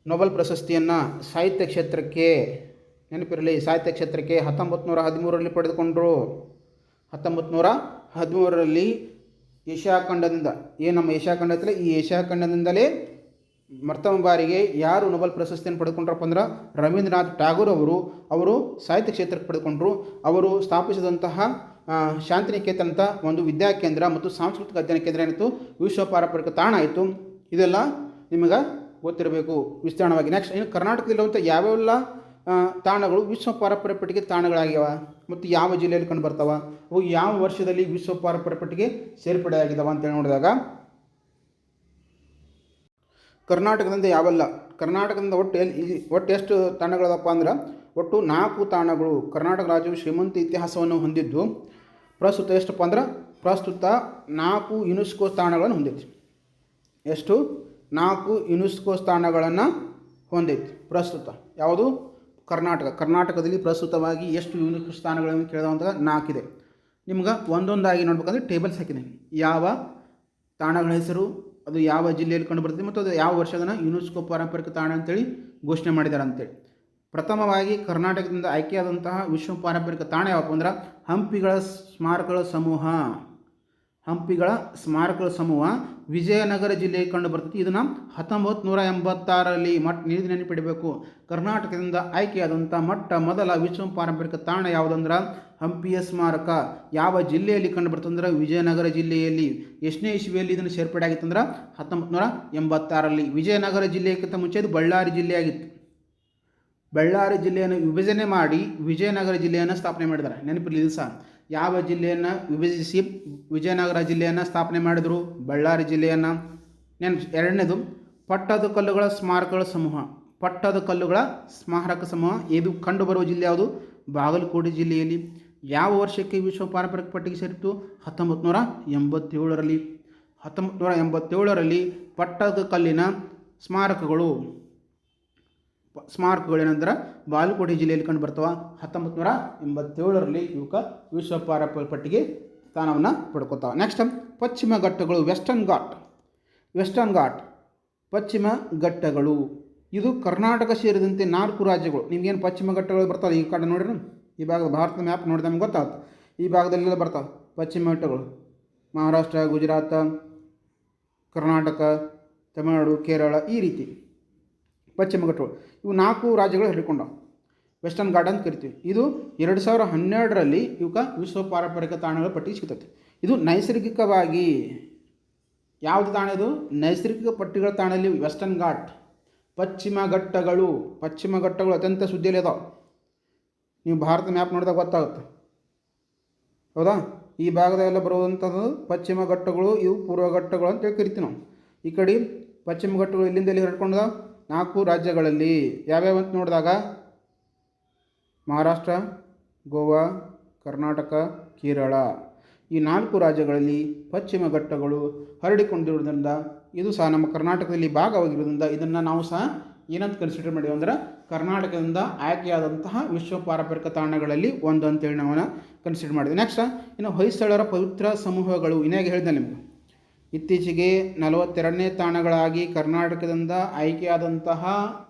ನೊಬೆಲ್ ಪ್ರಶಸ್ತಿಯನ್ನು ಸಾಹಿತ್ಯ ಕ್ಷೇತ್ರಕ್ಕೆ, ನೆನಪಿರಲಿ, ಸಾಹಿತ್ಯ ಕ್ಷೇತ್ರಕ್ಕೆ 1913ರಲ್ಲಿ ಪಡೆದುಕೊಂಡರು. 1913ರಲ್ಲಿ ಏಷ್ಯಾ ಖಂಡದಿಂದ, ಏನು ನಮ್ಮ ಏಷ್ಯಾ ಖಂಡ ಐತಲ್ಲ, ಈ ಏಷ್ಯಾ ಖಂಡದಿಂದಲೇ ಪ್ರಥಮ ಬಾರಿಗೆ ಯಾರು ನೊಬೆಲ್ ಪ್ರಶಸ್ತಿಯನ್ನು ಪಡೆದುಕೊಂಡ್ರಪ್ಪ ಅಂದ್ರೆ ರವೀಂದ್ರನಾಥ್ ಠಾಗೂರ್ ಅವರು ಸಾಹಿತ್ಯ ಕ್ಷೇತ್ರಕ್ಕೆ ಪಡೆದುಕೊಂಡರು. ಅವರು ಸ್ಥಾಪಿಸಿದಂತಹ ಶಾಂತಿನಿಕೇತನ ಅಂತ ಒಂದು ವಿದ್ಯಾಕೇಂದ್ರ ಮತ್ತು ಸಾಂಸ್ಕೃತಿಕ ಅಧ್ಯಯನ ಕೇಂದ್ರ ಏನಿತ್ತು ವಿಶ್ವ ಪಾರಂಪರಿಕ ತಾಣ ಆಯಿತು. ಇದೆಲ್ಲ ನಿಮಗೆ ಗೊತ್ತಿರಬೇಕು ವಿಸ್ತರಣವಾಗಿ. ನೆಕ್ಸ್ಟ್ ಇನ್ನು ಕರ್ನಾಟಕದಲ್ಲಿರುವಂಥ ಯಾವೆಲ್ಲ ತಾಣಗಳು ವಿಶ್ವ ಪಾರಂಪರ್ಯ ಪಟ್ಟಿಗೆ ತಾಣಗಳಾಗ್ಯಾವ ಮತ್ತು ಯಾವ ಜಿಲ್ಲೆಯಲ್ಲಿ ಕಂಡು ಬರ್ತಾವ, ಅವು ಯಾವ ವರ್ಷದಲ್ಲಿ ವಿಶ್ವ ಪಾರಂಪರ್ಯ ಪಟ್ಟಿಗೆ ಸೇರ್ಪಡೆಯಾಗಿದ್ದಾವೆ ಅಂತೇಳಿ ನೋಡಿದಾಗ ಕರ್ನಾಟಕದಿಂದ ಕರ್ನಾಟಕದಿಂದ ಒಟ್ಟು ಎಷ್ಟು ತಾಣಗಳದಪ್ಪ ಅಂದ್ರೆ ಒಟ್ಟು 4 ತಾಣಗಳು. ಕರ್ನಾಟಕ ರಾಜ್ಯವು ಶ್ರೀಮಂತ ಇತಿಹಾಸವನ್ನು ಹೊಂದಿದ್ದು ಪ್ರಸ್ತುತ ಎಷ್ಟಪ್ಪ ಅಂದ್ರೆ 4 ಯುನೆಸ್ಕೋ ತಾಣಗಳನ್ನು ಹೊಂದೈತಿ. ಎಷ್ಟು? 4 ಯುನೆಸ್ಕೋ ತಾಣಗಳನ್ನು ಹೊಂದೈತಿ ಪ್ರಸ್ತುತ. ಯಾವುದು? ಕರ್ನಾಟಕದಲ್ಲಿ ಪ್ರಸ್ತುತವಾಗಿ ಎಷ್ಟು ಯುನೆಸ್ಕೋ ಸ್ಥಾನಗಳನ್ನು ಕೇಳಿದಂತ 4 ಇದೆ. ನಿಮ್ಗೆ ಒಂದೊಂದಾಗಿ ನೋಡ್ಬೇಕಂದ್ರೆ ಟೇಬಲ್ಸ್ ಹಾಕಿದ್ದೀನಿ. ಯಾವ ತಾಣಗಳ ಹೆಸರು, ಅದು ಯಾವ ಜಿಲ್ಲೆಯಲ್ಲಿ ಕಂಡು ಬರ್ತದೆ ಮತ್ತು ಅದು ಯಾವ ವರ್ಷದನ್ನು ಯುನೆಸ್ಕೋ ಪಾರಂಪರಿಕ ತಾಣ ಅಂತೇಳಿ ಘೋಷಣೆ ಮಾಡಿದ್ದಾರೆ ಅಂತೇಳಿ. ಪ್ರಥಮವಾಗಿ ಕರ್ನಾಟಕದಿಂದ ಆಯ್ಕೆಯಾದಂತಹ ವಿಶ್ವ ಪಾರಂಪರಿಕ ತಾಣ ಯಾವಪ್ಪ ಅಂದ್ರೆ ಹಂಪಿಗಳ ಸ್ಮಾರಕಗಳ ಸಮೂಹ. ಹಂಪಿಗಳ ಸ್ಮಾರಕಗಳ ಸಮೂಹ ವಿಜಯನಗರ ಜಿಲ್ಲೆಗೆ ಕಂಡು ಬರ್ತದೆ. ಇದನ್ನು 1986ರಲ್ಲಿ ನೀರು ನೆನಪಿಡಬೇಕು. ಕರ್ನಾಟಕದಿಂದ ಆಯ್ಕೆಯಾದಂಥ ಮೊದಲ ವಿಶ್ವ ಪಾರಂಪರಿಕ ತಾಣ ಯಾವುದಂದ್ರೆ ಹಂಪಿಯ ಸ್ಮಾರಕ. ಯಾವ ಜಿಲ್ಲೆಯಲ್ಲಿ ಕಂಡು ಬರ್ತಂದ್ರೆ ವಿಜಯನಗರ ಜಿಲ್ಲೆಯಲ್ಲಿ. ಎಷ್ಟನೇ ಇಸ್ವಿಯಲ್ಲಿ ಇದನ್ನು ಸೇರ್ಪಡೆ ಆಗಿತ್ತಂದ್ರೆ 1986ರಲ್ಲಿ. ವಿಜಯನಗರ ಜಿಲ್ಲೆಗಿಂತ ಮುಂಚೆ ಇದು ಬಳ್ಳಾರಿ ಜಿಲ್ಲೆಯಾಗಿತ್ತು. ಬಳ್ಳಾರಿ ಜಿಲ್ಲೆಯನ್ನು ವಿಭಜನೆ ಮಾಡಿ ವಿಜಯನಗರ ಜಿಲ್ಲೆಯನ್ನು ಸ್ಥಾಪನೆ ಮಾಡಿದ್ದಾರೆ. ನೆನಪಿರಲಿ ಇದು ಸಹ. ಯಾವ ಜಿಲ್ಲೆಯನ್ನು ವಿಭಜಿಸಿ ವಿಜಯನಗರ ಜಿಲ್ಲೆಯನ್ನು ಸ್ಥಾಪನೆ ಮಾಡಿದರು? ಬಳ್ಳಾರಿ ಜಿಲ್ಲೆಯನ್ನು. ಎರಡನೇದು ಪಟ್ಟದಕಲ್ಲುಗಳ ಸ್ಮಾರಕಗಳ ಸಮೂಹ. ಪಟ್ಟದಕಲ್ಲುಗಳ ಸ್ಮಾರಕ ಸಮೂಹ ಇದು ಕಂಡುಬರುವ ಜಿಲ್ಲೆ ಯಾವುದು? ಬಾಗಲಕೋಟೆ ಜಿಲ್ಲೆಯಲ್ಲಿ. ಯಾವ ವರ್ಷಕ್ಕೆ ವಿಶ್ವ ಪಾರಂಪರಿಕ ಪಟ್ಟಿಗೆ ಸೇರಿತ್ತು? 1987ರಲ್ಲಿ. 1987ರಲ್ಲಿ ಪಟ್ಟದಕಲ್ಲಿನ ಸ್ಮಾರಕಗಳೇನಂದ್ರೆ ಬಾಗಲಕೋಟೆ ಜಿಲ್ಲೆಯಲ್ಲಿ ಕಂಡು ಬರ್ತಾವ. 1987ರಲ್ಲಿ ಇವಕ್ಕೆ ವಿಶ್ವ ಪಾರಂಪರಿಕ ಪಟ್ಟಿಗೆ ಸ್ಥಾನವನ್ನು ಪಡ್ಕೋತಾವೆ. ನೆಕ್ಸ್ಟ್ ಪಶ್ಚಿಮ ಘಟ್ಟಗಳು. ವೆಸ್ಟರ್ನ್ ಘಾಟ್ ಪಶ್ಚಿಮ ಘಟ್ಟಗಳು ಇದು ಕರ್ನಾಟಕ ಸೇರಿದಂತೆ 4 ರಾಜ್ಯಗಳು. ನಿಮಗೇನು ಪಶ್ಚಿಮ ಘಟ್ಟಗಳು ಬರ್ತಾವೆ ಈ ಕಡೆ ನೋಡ್ರಿ, ಈ ಭಾಗದ ಭಾರತದ ಮ್ಯಾಪ್ ನೋಡಿದ್ರೆ ನಮ್ಗೆ ಗೊತ್ತಾಗುತ್ತೆ. ಈ ಭಾಗದಲ್ಲೆಲ್ಲ ಬರ್ತಾವೆ ಪಶ್ಚಿಮ ಘಟ್ಟಗಳು. ಮಹಾರಾಷ್ಟ್ರ, ಗುಜರಾತ್, ಕರ್ನಾಟಕ, ತಮಿಳುನಾಡು, ಕೇರಳ, ಈ ರೀತಿ ಪಶ್ಚಿಮ ಘಟ್ಟಗಳು. ಇವು 4 ರಾಜ್ಯಗಳು ಹಿಡ್ಕೊಂಡವು. ವೆಸ್ಟರ್ನ್ ಘಾಟ್ ಅಂತ ಕರಿತೀವಿ. ಇದು 2012ರಲ್ಲಿ ಇವಕ್ಕೆ ವಿಶ್ವ ಪಾರಂಪರಿಕ ತಾಣಗಳ ಪಟ್ಟಿಗೆ ಸಿಗ್ತೈತೆ. ಇದು ನೈಸರ್ಗಿಕವಾಗಿ ಯಾವುದು ತಾಣ? ಇದು ನೈಸರ್ಗಿಕ ಪಟ್ಟಿಗಳ ತಾಣದಲ್ಲಿ ವೆಸ್ಟರ್ನ್ ಘಾಟ್. ಪಶ್ಚಿಮ ಘಟ್ಟಗಳು ಅತ್ಯಂತ ಸುದ್ದಿಯಲ್ಲಿ ಅದಾವೆ. ನೀವು ಭಾರತ ಮ್ಯಾಪ್ ನೋಡಿದಾಗ ಗೊತ್ತಾಗುತ್ತೆ, ಹೌದಾ? ಈ ಭಾಗದೆಲ್ಲ ಬರುವಂಥದ್ದು ಪಶ್ಚಿಮ ಘಟ್ಟಗಳು, ಇವು ಪೂರ್ವ ಘಟ್ಟಗಳು ಅಂತೇಳಿ ಕರಿತೀವಿ ನಾವು. ಈ ಕಡೆ ಪಶ್ಚಿಮ ಘಟ್ಟಗಳು ಇಲ್ಲಿಂದ ಎಲ್ಲಿ ಹರಡ್ಕೊಂಡ 4 ರಾಜ್ಯಗಳಲ್ಲಿ. ಯಾವ್ಯಾವ ಅಂತ ನೋಡಿದಾಗ ಮಹಾರಾಷ್ಟ್ರ, ಗೋವಾ, ಕರ್ನಾಟಕ, ಕೇರಳ, ಈ 4 ರಾಜ್ಯಗಳಲ್ಲಿ ಪಶ್ಚಿಮ ಘಟ್ಟಗಳು ಹರಡಿಕೊಂಡಿರುವುದರಿಂದ ಇದು ಸಹ ನಮ್ಮ ಕರ್ನಾಟಕದಲ್ಲಿ ಭಾಗವಾಗಿರುವುದರಿಂದ ಇದನ್ನು ನಾವು ಸಹ ಏನಂತ ಕನ್ಸಿಡರ್ ಮಾಡಿದ್ವಿ ಅಂದ್ರೆ ಕರ್ನಾಟಕದಿಂದ ಆಯ್ಕೆಯಾದಂತಹ ವಿಶ್ವ ಪಾರಂಪರಿಕ ತಾಣಗಳಲ್ಲಿ ಒಂದು ಅಂತೇಳಿ ನಾವು ಕನ್ಸಿಡರ್ ಮಾಡಿದ್ವಿ. ನೆಕ್ಸ್ಟ್ ಇನ್ನು ಹೊಯ್ಸಳರ ಪವಿತ್ರ ಸಮೂಹಗಳು. ಇನ್ನಾಗ ಹೇಳಿದೆ ನಿಮಗೆ, ಇತ್ತೀಚೆಗೆ 42ನೇ ತಾಣಗಳಾಗಿ ಕರ್ನಾಟಕದಿಂದ ಆಯ್ಕೆಯಾದಂತಹ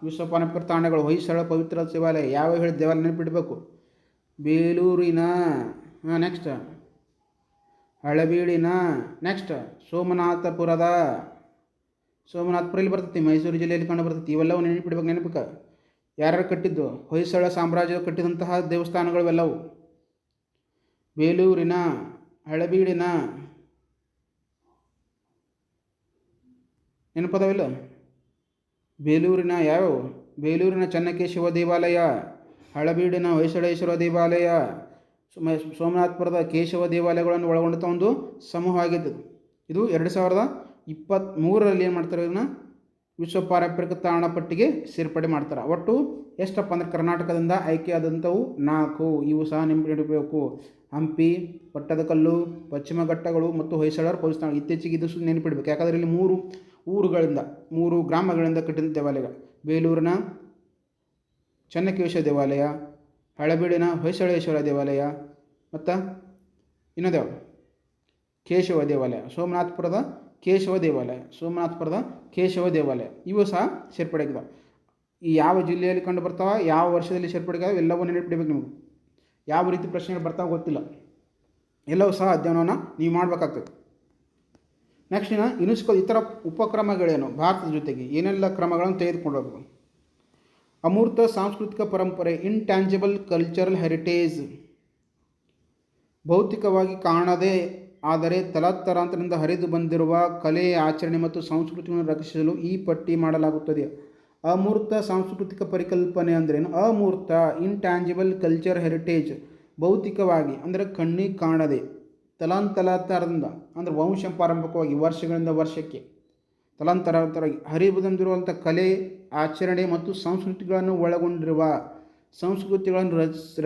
ವಿಶ್ವ ಪಾರಂಪರಿಕ ತಾಣಗಳು ಹೊಯ್ಸಳ ಪವಿತ್ರ ದೇವಾಲಯ. ಯಾವ ಹೇಳಿದ ದೇವಾಲಯ ನೆನಪಿಡಬೇಕು? ಬೇಲೂರಿನ, ನೆಕ್ಸ್ಟ್ ಹಳೆಬೀಡಿನ, ನೆಕ್ಸ್ಟ್ ಸೋಮನಾಥಪುರ ಇಲ್ಲಿ ಬರ್ತೈತಿ, ಮೈಸೂರು ಜಿಲ್ಲೆಯಲ್ಲಿ ಕಂಡು ಬರ್ತೈತಿ. ಇವೆಲ್ಲವೂ ನೆನಪಿಡ್ಬೇಕು. ನೆನಪಕ್ಕೆ ಯಾರ್ಯಾರು ಕಟ್ಟಿದ್ದು? ಹೊಯ್ಸಳ ಸಾಮ್ರಾಜ್ಯ ಕಟ್ಟಿದಂತಹ ದೇವಸ್ಥಾನಗಳು ಇವೆಲ್ಲವು. ಬೇಲೂರಿನ, ಹಳೆಬೀಡಿನ, ನೆನಪದವಿಲ್ಲ? ಬೇಲೂರಿನ ಯಾವ್ಯಾವು? ಬೇಲೂರಿನ ಚೆನ್ನಕೇಶವ ದೇವಾಲಯ, ಹಳೆಬೀಡಿನ ಹೊಯ್ಸಳೇಶ್ವರ ದೇವಾಲಯ, ಸೋಮನಾಥಪುರದ ಕೇಶವ ದೇವಾಲಯಗಳನ್ನು ಒಳಗೊಂಡಂಥ ಒಂದು ಸಮೂಹ ಆಗಿದ್ದು. ಇದು 2023ರಲ್ಲಿ ಏನು ಮಾಡ್ತಾರೆ? ಇದನ್ನು ವಿಶ್ವ ಪಾರಂಪರಿಕ ತಾಣ ಪಟ್ಟಿಗೆ ಸೇರ್ಪಡೆ ಮಾಡ್ತಾರೆ. ಒಟ್ಟು ಎಷ್ಟಪ್ಪ ಅಂದ್ರೆ ಕರ್ನಾಟಕದಿಂದ ಆಯ್ಕೆಯಾದಂಥವು 4. ಇವು ಸಹ ನೆನಪಿಡಬೇಕು. ಹಂಪಿ, ಪಟ್ಟದಕಲ್ಲು, ಪಶ್ಚಿಮ ಘಟ್ಟಗಳು ಮತ್ತು ಹೊಯ್ಸಳರ ಪವಿತ್ರ ತಾಣ. ಇತ್ತೀಚೆಗೆ ಇದು ನೆನಪಿಡಬೇಕು. ಯಾಕಂದರೆ ಇಲ್ಲಿ 3 ಗ್ರಾಮಗಳಿಂದ ಕಟ್ಟಿದ ದೇವಾಲಯಗಳು. ಬೇಲೂರಿನ ಚೆನ್ನಕೇಶವ ದೇವಾಲಯ, ಹಳೆಬೀಡಿನ ಹೊಯ್ಸಳೇಶ್ವರ ದೇವಾಲಯ ಮತ್ತು ಇನ್ನೊಂದು ಕೇಶವ ದೇವಾಲಯ, ಸೋಮನಾಥಪುರದ ಕೇಶವ ದೇವಾಲಯ ಇವು ಸಹ ಸೇರ್ಪಡೆಯಾಗಿದ್ದಾವೆ. ಈ ಯಾವ ಜಿಲ್ಲೆಯಲ್ಲಿ ಕಂಡು ಬರ್ತಾವ, ಯಾವ ವರ್ಷದಲ್ಲಿ ಸೇರ್ಪಡೆಯಾಗಿದ್ದಾವೆ ಎಲ್ಲವೂ ನೆನಪಿಡಬೇಕು. ನಿಮಗೆ ಯಾವ ರೀತಿ ಪ್ರಶ್ನೆಗಳು ಬರ್ತಾವೆ ಗೊತ್ತಿಲ್ಲ, ಎಲ್ಲವೂ ಸಹ ಅಧ್ಯಯನವನ್ನು ನೀವು ಮಾಡಬೇಕಾಗ್ತದೆ. ನೆಕ್ಸ್ಟ್ ಯುನೆಸ್ಕೋ ಇತರ ಉಪಕ್ರಮಗಳೇನು? ಭಾರತದ ಜೊತೆಗೆ ಏನೆಲ್ಲ ಕ್ರಮಗಳನ್ನು ತೆಗೆದುಕೊಂಡು ಹೋಗಬೇಕು? ಅಮೂರ್ತ ಸಾಂಸ್ಕೃತಿಕ ಪರಂಪರೆ, ಇಂಟ್ಯಾಂಜಿಬಲ್ ಕಲ್ಚರಲ್ ಹೆರಿಟೇಜ್. ಭೌತಿಕವಾಗಿ ಕಾಣದೇ ಆದರೆ ತಲತಲಾಂತರದಿಂದ ಹರಿದು ಬಂದಿರುವ ಕಲೆ, ಆಚರಣೆ ಮತ್ತು ಸಂಸ್ಕೃತಿಯನ್ನು ರಕ್ಷಿಸಲು ಈ ಪಟ್ಟಿ ಮಾಡಲಾಗುತ್ತದೆ. ಅಮೂರ್ತ ಸಾಂಸ್ಕೃತಿಕ ಪರಿಕಲ್ಪನೆ ಅಂದ್ರೇನು? ಅಮೂರ್ತ ಇಂಟ್ಯಾಂಜಿಬಲ್ ಕಲ್ಚರ್ ಹೆರಿಟೇಜ್. ಭೌತಿಕವಾಗಿ ಅಂದರೆ ಕಣ್ಣಿಗೆ ಕಾಣದೆ, ತಲಾಂತರದಿಂದ ಅಂದರೆ ವಂಶಪಾರಂಪಕವಾಗಿ ವರ್ಷಗಳಿಂದ ವರ್ಷಕ್ಕೆ ತಲಾಂತರವಾಗಿ ಹರಿದು ಬಂದಿರುವಂಥ ಕಲೆ, ಆಚರಣೆ ಮತ್ತು ಸಂಸ್ಕೃತಿಗಳನ್ನು ಒಳಗೊಂಡಿರುವ ಸಂಸ್ಕೃತಿಗಳನ್ನು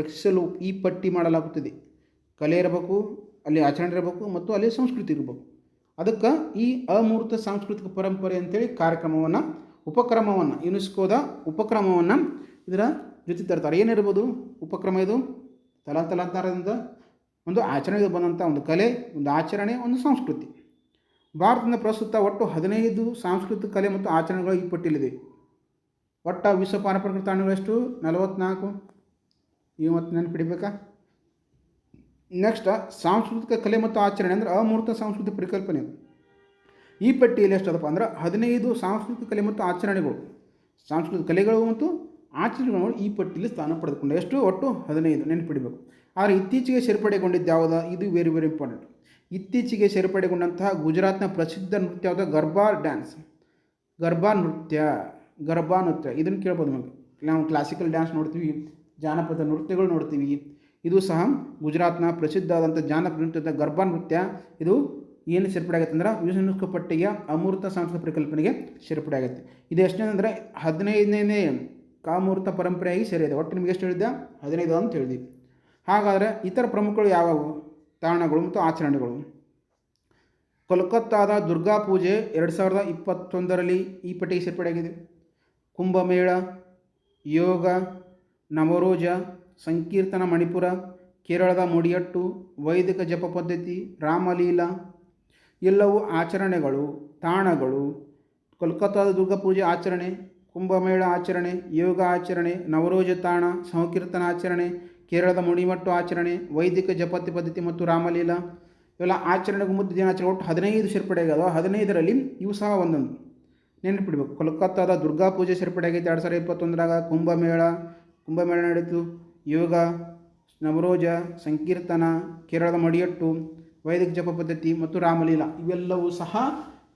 ರಕ್ಷಿಸಲು ಈ ಪಟ್ಟಿ ಮಾಡಲಾಗುತ್ತದೆ. ಕಲೆ ಇರಬೇಕು, ಅಲ್ಲಿ ಆಚರಣೆ ಇರಬೇಕು ಮತ್ತು ಅಲ್ಲಿ ಸಂಸ್ಕೃತಿ ಇರಬೇಕು. ಅದಕ್ಕೆ ಈ ಅಮೂರ್ತ ಸಾಂಸ್ಕೃತಿಕ ಪರಂಪರೆ ಅಂತೇಳಿ ಉಪಕ್ರಮವನ್ನು ಯುನೆಸ್ಕೋದ ಉಪಕ್ರಮವನ್ನು ಇದರ ಜೊತೆ ತರ್ತಾರೆ. ಏನಿರ್ಬೋದು ಉಪಕ್ರಮ? ಇದು ತಲಾಂತರದಿಂದ ಒಂದು ಆಚರಣೆಗೆ ಬಂದಂಥ ಒಂದು ಕಲೆ, ಒಂದು ಆಚರಣೆ, ಒಂದು ಸಂಸ್ಕೃತಿ. ಭಾರತದ ಪ್ರಸ್ತುತ ಒಟ್ಟು 15 ಸಾಂಸ್ಕೃತಿಕ ಕಲೆ ಮತ್ತು ಆಚರಣೆಗಳು ಈ ಪಟ್ಟಿಯಲ್ಲಿದೆ. ಒಟ್ಟು ವಿಶ್ವ ಪಾರಂಪರಿಕ ತಾಣಗಳೆಷ್ಟು? 44. ಇವು ಮತ್ತು ನೆನಪಿಡಬೇಕಾ? ನೆಕ್ಸ್ಟ್ ಸಾಂಸ್ಕೃತಿಕ ಕಲೆ ಮತ್ತು ಆಚರಣೆ ಅಂದರೆ ಅಮೂರ್ತ ಸಾಂಸ್ಕೃತಿಕ ಪರಿಕಲ್ಪನೆ. ಈ ಪಟ್ಟಿಯಲ್ಲಿ ಎಷ್ಟದಪ್ಪ ಅಂದ್ರೆ 15 ಸಾಂಸ್ಕೃತಿಕ ಕಲೆ ಮತ್ತು ಆಚರಣೆಗಳು, ಸಾಂಸ್ಕೃತಿಕ ಕಲೆಗಳು ಮತ್ತು ಆಚರಣೆಗಳು ಈ ಪಟ್ಟಿಯಲ್ಲಿ ಸ್ಥಾನ ಪಡೆದುಕೊಂಡು ಎಷ್ಟು ಒಟ್ಟು 15 ನೆನಪಿಡಬೇಕು. ಆದರೆ ಇತ್ತೀಚೆಗೆ ಸೇರ್ಪಡೆಗೊಂಡಿದ್ದು ಯಾವುದಾ, ಇದು ವೆರಿ ವೆರಿ ಇಂಪಾರ್ಟೆಂಟ್. ಇತ್ತೀಚೆಗೆ ಸೇರ್ಪಡೆಗೊಂಡಂತಹ ಗುಜರಾತ್ನ ಪ್ರಸಿದ್ಧ ನೃತ್ಯ ಯಾವುದು, ಗರ್ಬಾ ಡ್ಯಾನ್ಸ್, ಗರ್ಬಾ ನೃತ್ಯ ಇದನ್ನು ಕೇಳ್ಬೋದು ನಮಗೆ. ನಾವು ಕ್ಲಾಸಿಕಲ್ ಡ್ಯಾನ್ಸ್ ನೋಡ್ತೀವಿ, ಜಾನಪದ ನೃತ್ಯಗಳು ನೋಡ್ತೀವಿ. ಇದು ಸಹ ಗುಜರಾತ್ನ ಪ್ರಸಿದ್ಧವಾದಂಥ ಜಾನಪದ ನೃತ್ಯದ ಗರ್ಬಾ ನೃತ್ಯ. ಇದು ಏನು ಸೇರ್ಪಡೆ ಆಗುತ್ತೆ ಅಂದ್ರೆ ಯುನೆಸ್ಕೋ ಪಟ್ಟಿಗೆ ಅಮೂರ್ತ ಸಾಂಸ್ಕೃತಿಕ ಪರಿಕಲ್ಪನೆಗೆ ಸೇರ್ಪಡೆ ಆಗುತ್ತೆ. ಇದು ಎಷ್ಟನೇ ಅಂದರೆ 15ನೇ ಕಾಮೂರ್ತ ಪರಂಪರೆಯಾಗಿ ಸೇರಿದೆ. ಒಟ್ಟು ನಿಮಗೆ ಎಷ್ಟು ಹೇಳಿದ್ದೆ, 15 ಅಂತ ಹೇಳಿದ್ವಿ. ಹಾಗಾದರೆ ಇತರ ಪ್ರಮುಖಗಳು ಯಾವುವು, ತಾಣಗಳು ಮತ್ತು ಆಚರಣೆಗಳು. ಕೋಲ್ಕತ್ತಾದ ದುರ್ಗಾ ಪೂಜೆ 2021ರಲ್ಲಿ ಈ ಪಟ್ಟಿಗೆ ಸೇರ್ಪಡೆಯಾಗಿದೆ. ಕುಂಭಮೇಳ, ಯೋಗ, ನವರೋಜ, ಸಂಕೀರ್ತನ ಮಣಿಪುರ, ಕೇರಳದ ಮುಡಿಯಟ್ಟು, ವೈದಿಕ ಜಪ ಪದ್ಧತಿ, ರಾಮಲೀಲಾ ಎಲ್ಲವೂ ಆಚರಣೆಗಳು, ತಾಣಗಳು. ಕೋಲ್ಕತ್ತಾದ ದುರ್ಗಾ ಪೂಜೆ ಆಚರಣೆ, ಕುಂಭಮೇಳ ಆಚರಣೆ, ಯೋಗ ಆಚರಣೆ, ನವರೋಜ ತಾಣ, ಸಂಕೀರ್ತನ ಆಚರಣೆ, ಕೇರಳದ ಮುಡಿಮಟ್ಟು ಆಚರಣೆ, ವೈದಿಕ ಜಪತಿ ಪದ್ಧತಿ ಮತ್ತು ರಾಮಲೀಲಾ ಇವೆಲ್ಲ ಆಚರಣೆಗೂ ಮುದ್ದು ದಿನಾಚರಣೆ. ಒಟ್ಟು 15 ಸೇರ್ಪಡೆಯಾಗದವ. 15ರಲ್ಲಿ ಇವು ಸಹ ಒಂದೊಂದು ನೆನಪಿಡಬೇಕು. ಕೋಲ್ಕತ್ತಾದ ದುರ್ಗಾ ಪೂಜೆ ಸೇರ್ಪಡೆಯಾಗಿತ್ತು 2021ರಾಗ. ಕುಂಭಮೇಳ ನಡೀತು, ಯೋಗ, ನವರೋಜ, ಸಂಕೀರ್ತನ, ಕೇರಳದ ಮಡಿಯಟ್ಟು, ವೈದಿಕ ಜಪ ಪದ್ಧತಿ ಮತ್ತು ರಾಮಲೀಲಾ ಇವೆಲ್ಲವೂ ಸಹ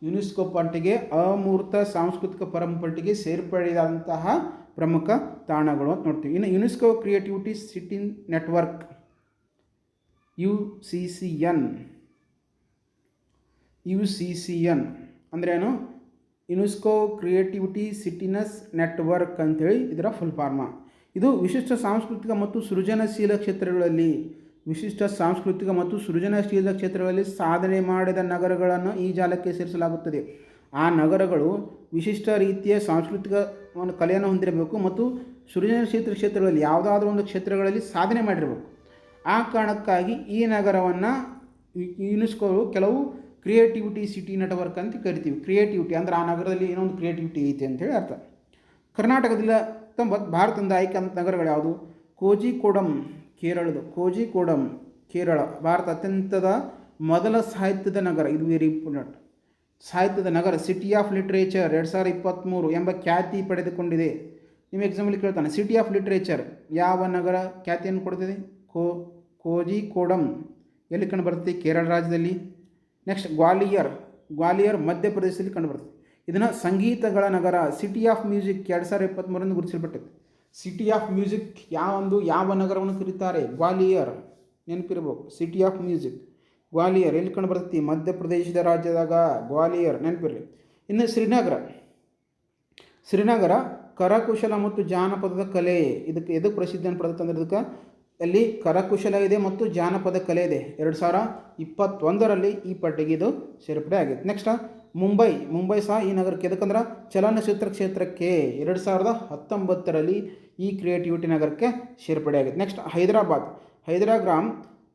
ಯುನೆಸ್ಕೋ ಪಟ್ಟಿಗೆ ಅಮೂರ್ತ ಸಾಂಸ್ಕೃತಿಕ ಪರಂಪರೆಗೆ ಸೇರ್ಪಡೆಯಾದಂತಹ ಪ್ರಮುಖ ತಾಣಗಳು ಅಂತ ನೋಡ್ತೀವಿ. ಇನ್ನು UNESCO creativity city network UCCN ಅಂದ್ರೇನು, ಯುನೆಸ್ಕೋ ಕ್ರಿಯೇಟಿವಿಟಿ ಸಿಟಿನೆಸ್ ನೆಟ್ವರ್ಕ್ ಅಂತೇಳಿ ಇದರ ಫುಲ್ ಫಾರ್ಮ. ಇದು ವಿಶಿಷ್ಟ ಸಾಂಸ್ಕೃತಿಕ ಮತ್ತು ಸೃಜನಶೀಲ ಕ್ಷೇತ್ರಗಳಲ್ಲಿ ಸಾಧನೆ ಮಾಡಿದ ನಗರಗಳನ್ನು ಈ ಜಾಲಕ್ಕೆ ಸೇರಿಸಲಾಗುತ್ತದೆ. ಆ ನಗರಗಳು ವಿಶಿಷ್ಟ ರೀತಿಯ ಸಾಂಸ್ಕೃತಿಕ ಒಂದು ಕಲೆಯನ್ನು ಹೊಂದಿರಬೇಕು ಮತ್ತು ಸೃಜನಶೀಲ ಕ್ಷೇತ್ರಗಳಲ್ಲಿ ಯಾವುದಾದ್ರೂ ಒಂದು ಕ್ಷೇತ್ರಗಳಲ್ಲಿ ಸಾಧನೆ ಮಾಡಿರಬೇಕು. ಆ ಕಾರಣಕ್ಕಾಗಿ ಈ ನಗರವನ್ನು ಯುನೆಸ್ಕೋ ಕೆಲವು ಕ್ರಿಯೇಟಿವಿಟಿ ಸಿಟಿ ನೆಟ್ವರ್ಕ್ ಅಂತ ಕರಿತೀವಿ. ಕ್ರಿಯೇಟಿವಿಟಿ ಅಂದರೆ ಆ ನಗರದಲ್ಲಿ ಏನೋ ಒಂದು ಕ್ರಿಯೇಟಿವಿಟಿ ಐತೆ ಅಂತೇಳಿ ಅರ್ಥ. ಕರ್ನಾಟಕದಲ್ಲಿ ಭಾರತದಿಂದ ಆಯ್ಕೆ ಅಂತ ನಗರಗಳು ಯಾವುದು, ಕೋಜಿಕೋಡಮ್ ಕೇರಳ ಭಾರತ ಅತ್ಯಂತದ ಮೊದಲ ಸಾಹಿತ್ಯದ ನಗರ. ಇದು ವೆರಿ ಇಂಪಾರ್ಟೆಂಟ್. ಸಾಹಿತ್ಯದ ನಗರ, ಸಿಟಿ ಆಫ್ ಲಿಟ್ರೇಚರ್ 2023 ಎಂಬ ಖ್ಯಾತಿ ಪಡೆದುಕೊಂಡಿದೆ. ನಿಮ್ಮ ಎಕ್ಸಾಂಪಲ್ ಕೇಳ್ತಾನೆ, ಸಿಟಿ ಆಫ್ ಲಿಟ್ರೇಚರ್ ಯಾವ ನಗರ ಖ್ಯಾತಿಯನ್ನು ಕೊಡ್ತಿದೆ, ಕೋಜಿಕೋಡಮ್ ಎಲ್ಲಿ ಕಂಡು ಬರುತ್ತೆ, ಕೇರಳ ರಾಜ್ಯದಲ್ಲಿ. ನೆಕ್ಸ್ಟ್ ಗ್ವಾಲಿಯರ್ ಮಧ್ಯಪ್ರದೇಶದಲ್ಲಿ ಕಂಡುಬರುತ್ತೆ. ಇದನ್ನು ಸಂಗೀತಗಳ ನಗರ, ಸಿಟಿ ಆಫ್ ಮ್ಯೂಸಿಕ್ 2023 ಗುರುತಿಸಲ್ಪಟ್ಟಿದೆ. ಸಿಟಿ ಆಫ್ ಮ್ಯೂಸಿಕ್ ಯಾವ ನಗರವನ್ನು ಕರೀತಾರೆ, ಗ್ವಾಲಿಯರ್ ನೆನಪಿರಬೇಕು. ಸಿಟಿ ಆಫ್ ಮ್ಯೂಸಿಕ್ ಗ್ವಾಲಿಯರ್ ಎಲ್ಲಿ ಕಂಡು ಬರುತ್ತೆ, ಮಧ್ಯಪ್ರದೇಶದ ರಾಜ್ಯದಾಗ ಗ್ವಾಲಿಯರ್ ನೆನಪಿರಲಿ. ಇನ್ನು ಶ್ರೀನಗರ ಕರಕುಶಲ ಮತ್ತು ಜಾನಪದದ ಕಲೆ. ಎದಕ್ಕೆ ಪ್ರಸಿದ್ಧಿಯನ್ನು ಪಡೆದುತ್ತೆ ಅಂದರೆ ಇದಕ್ಕೆ ಅಲ್ಲಿ ಕರಕುಶಲ ಇದೆ ಮತ್ತು ಜಾನಪದ ಕಲೆ ಇದೆ. 2021ರಲ್ಲಿ ಈ ಪಟ್ಟಿಗೆ ಇದು ಸೇರ್ಪಡೆ ಆಗಿದೆ. ನೆಕ್ಸ್ಟ್ ಮುಂಬೈ ಸಹ ಈ ನಗರಕ್ಕೆ, ಎದಕ್ಕಂದ್ರೆ ಚಲನಚಿತ್ರ ಕ್ಷೇತ್ರಕ್ಕೆ 2019ರಲ್ಲಿ ಈ ಕ್ರಿಯೇಟಿವಿಟಿ ನಗರಕ್ಕೆ ಸೇರ್ಪಡೆ ಆಗಿದೆ. ನೆಕ್ಸ್ಟ್ ಹೈದರಾಗ್ರಾಮ್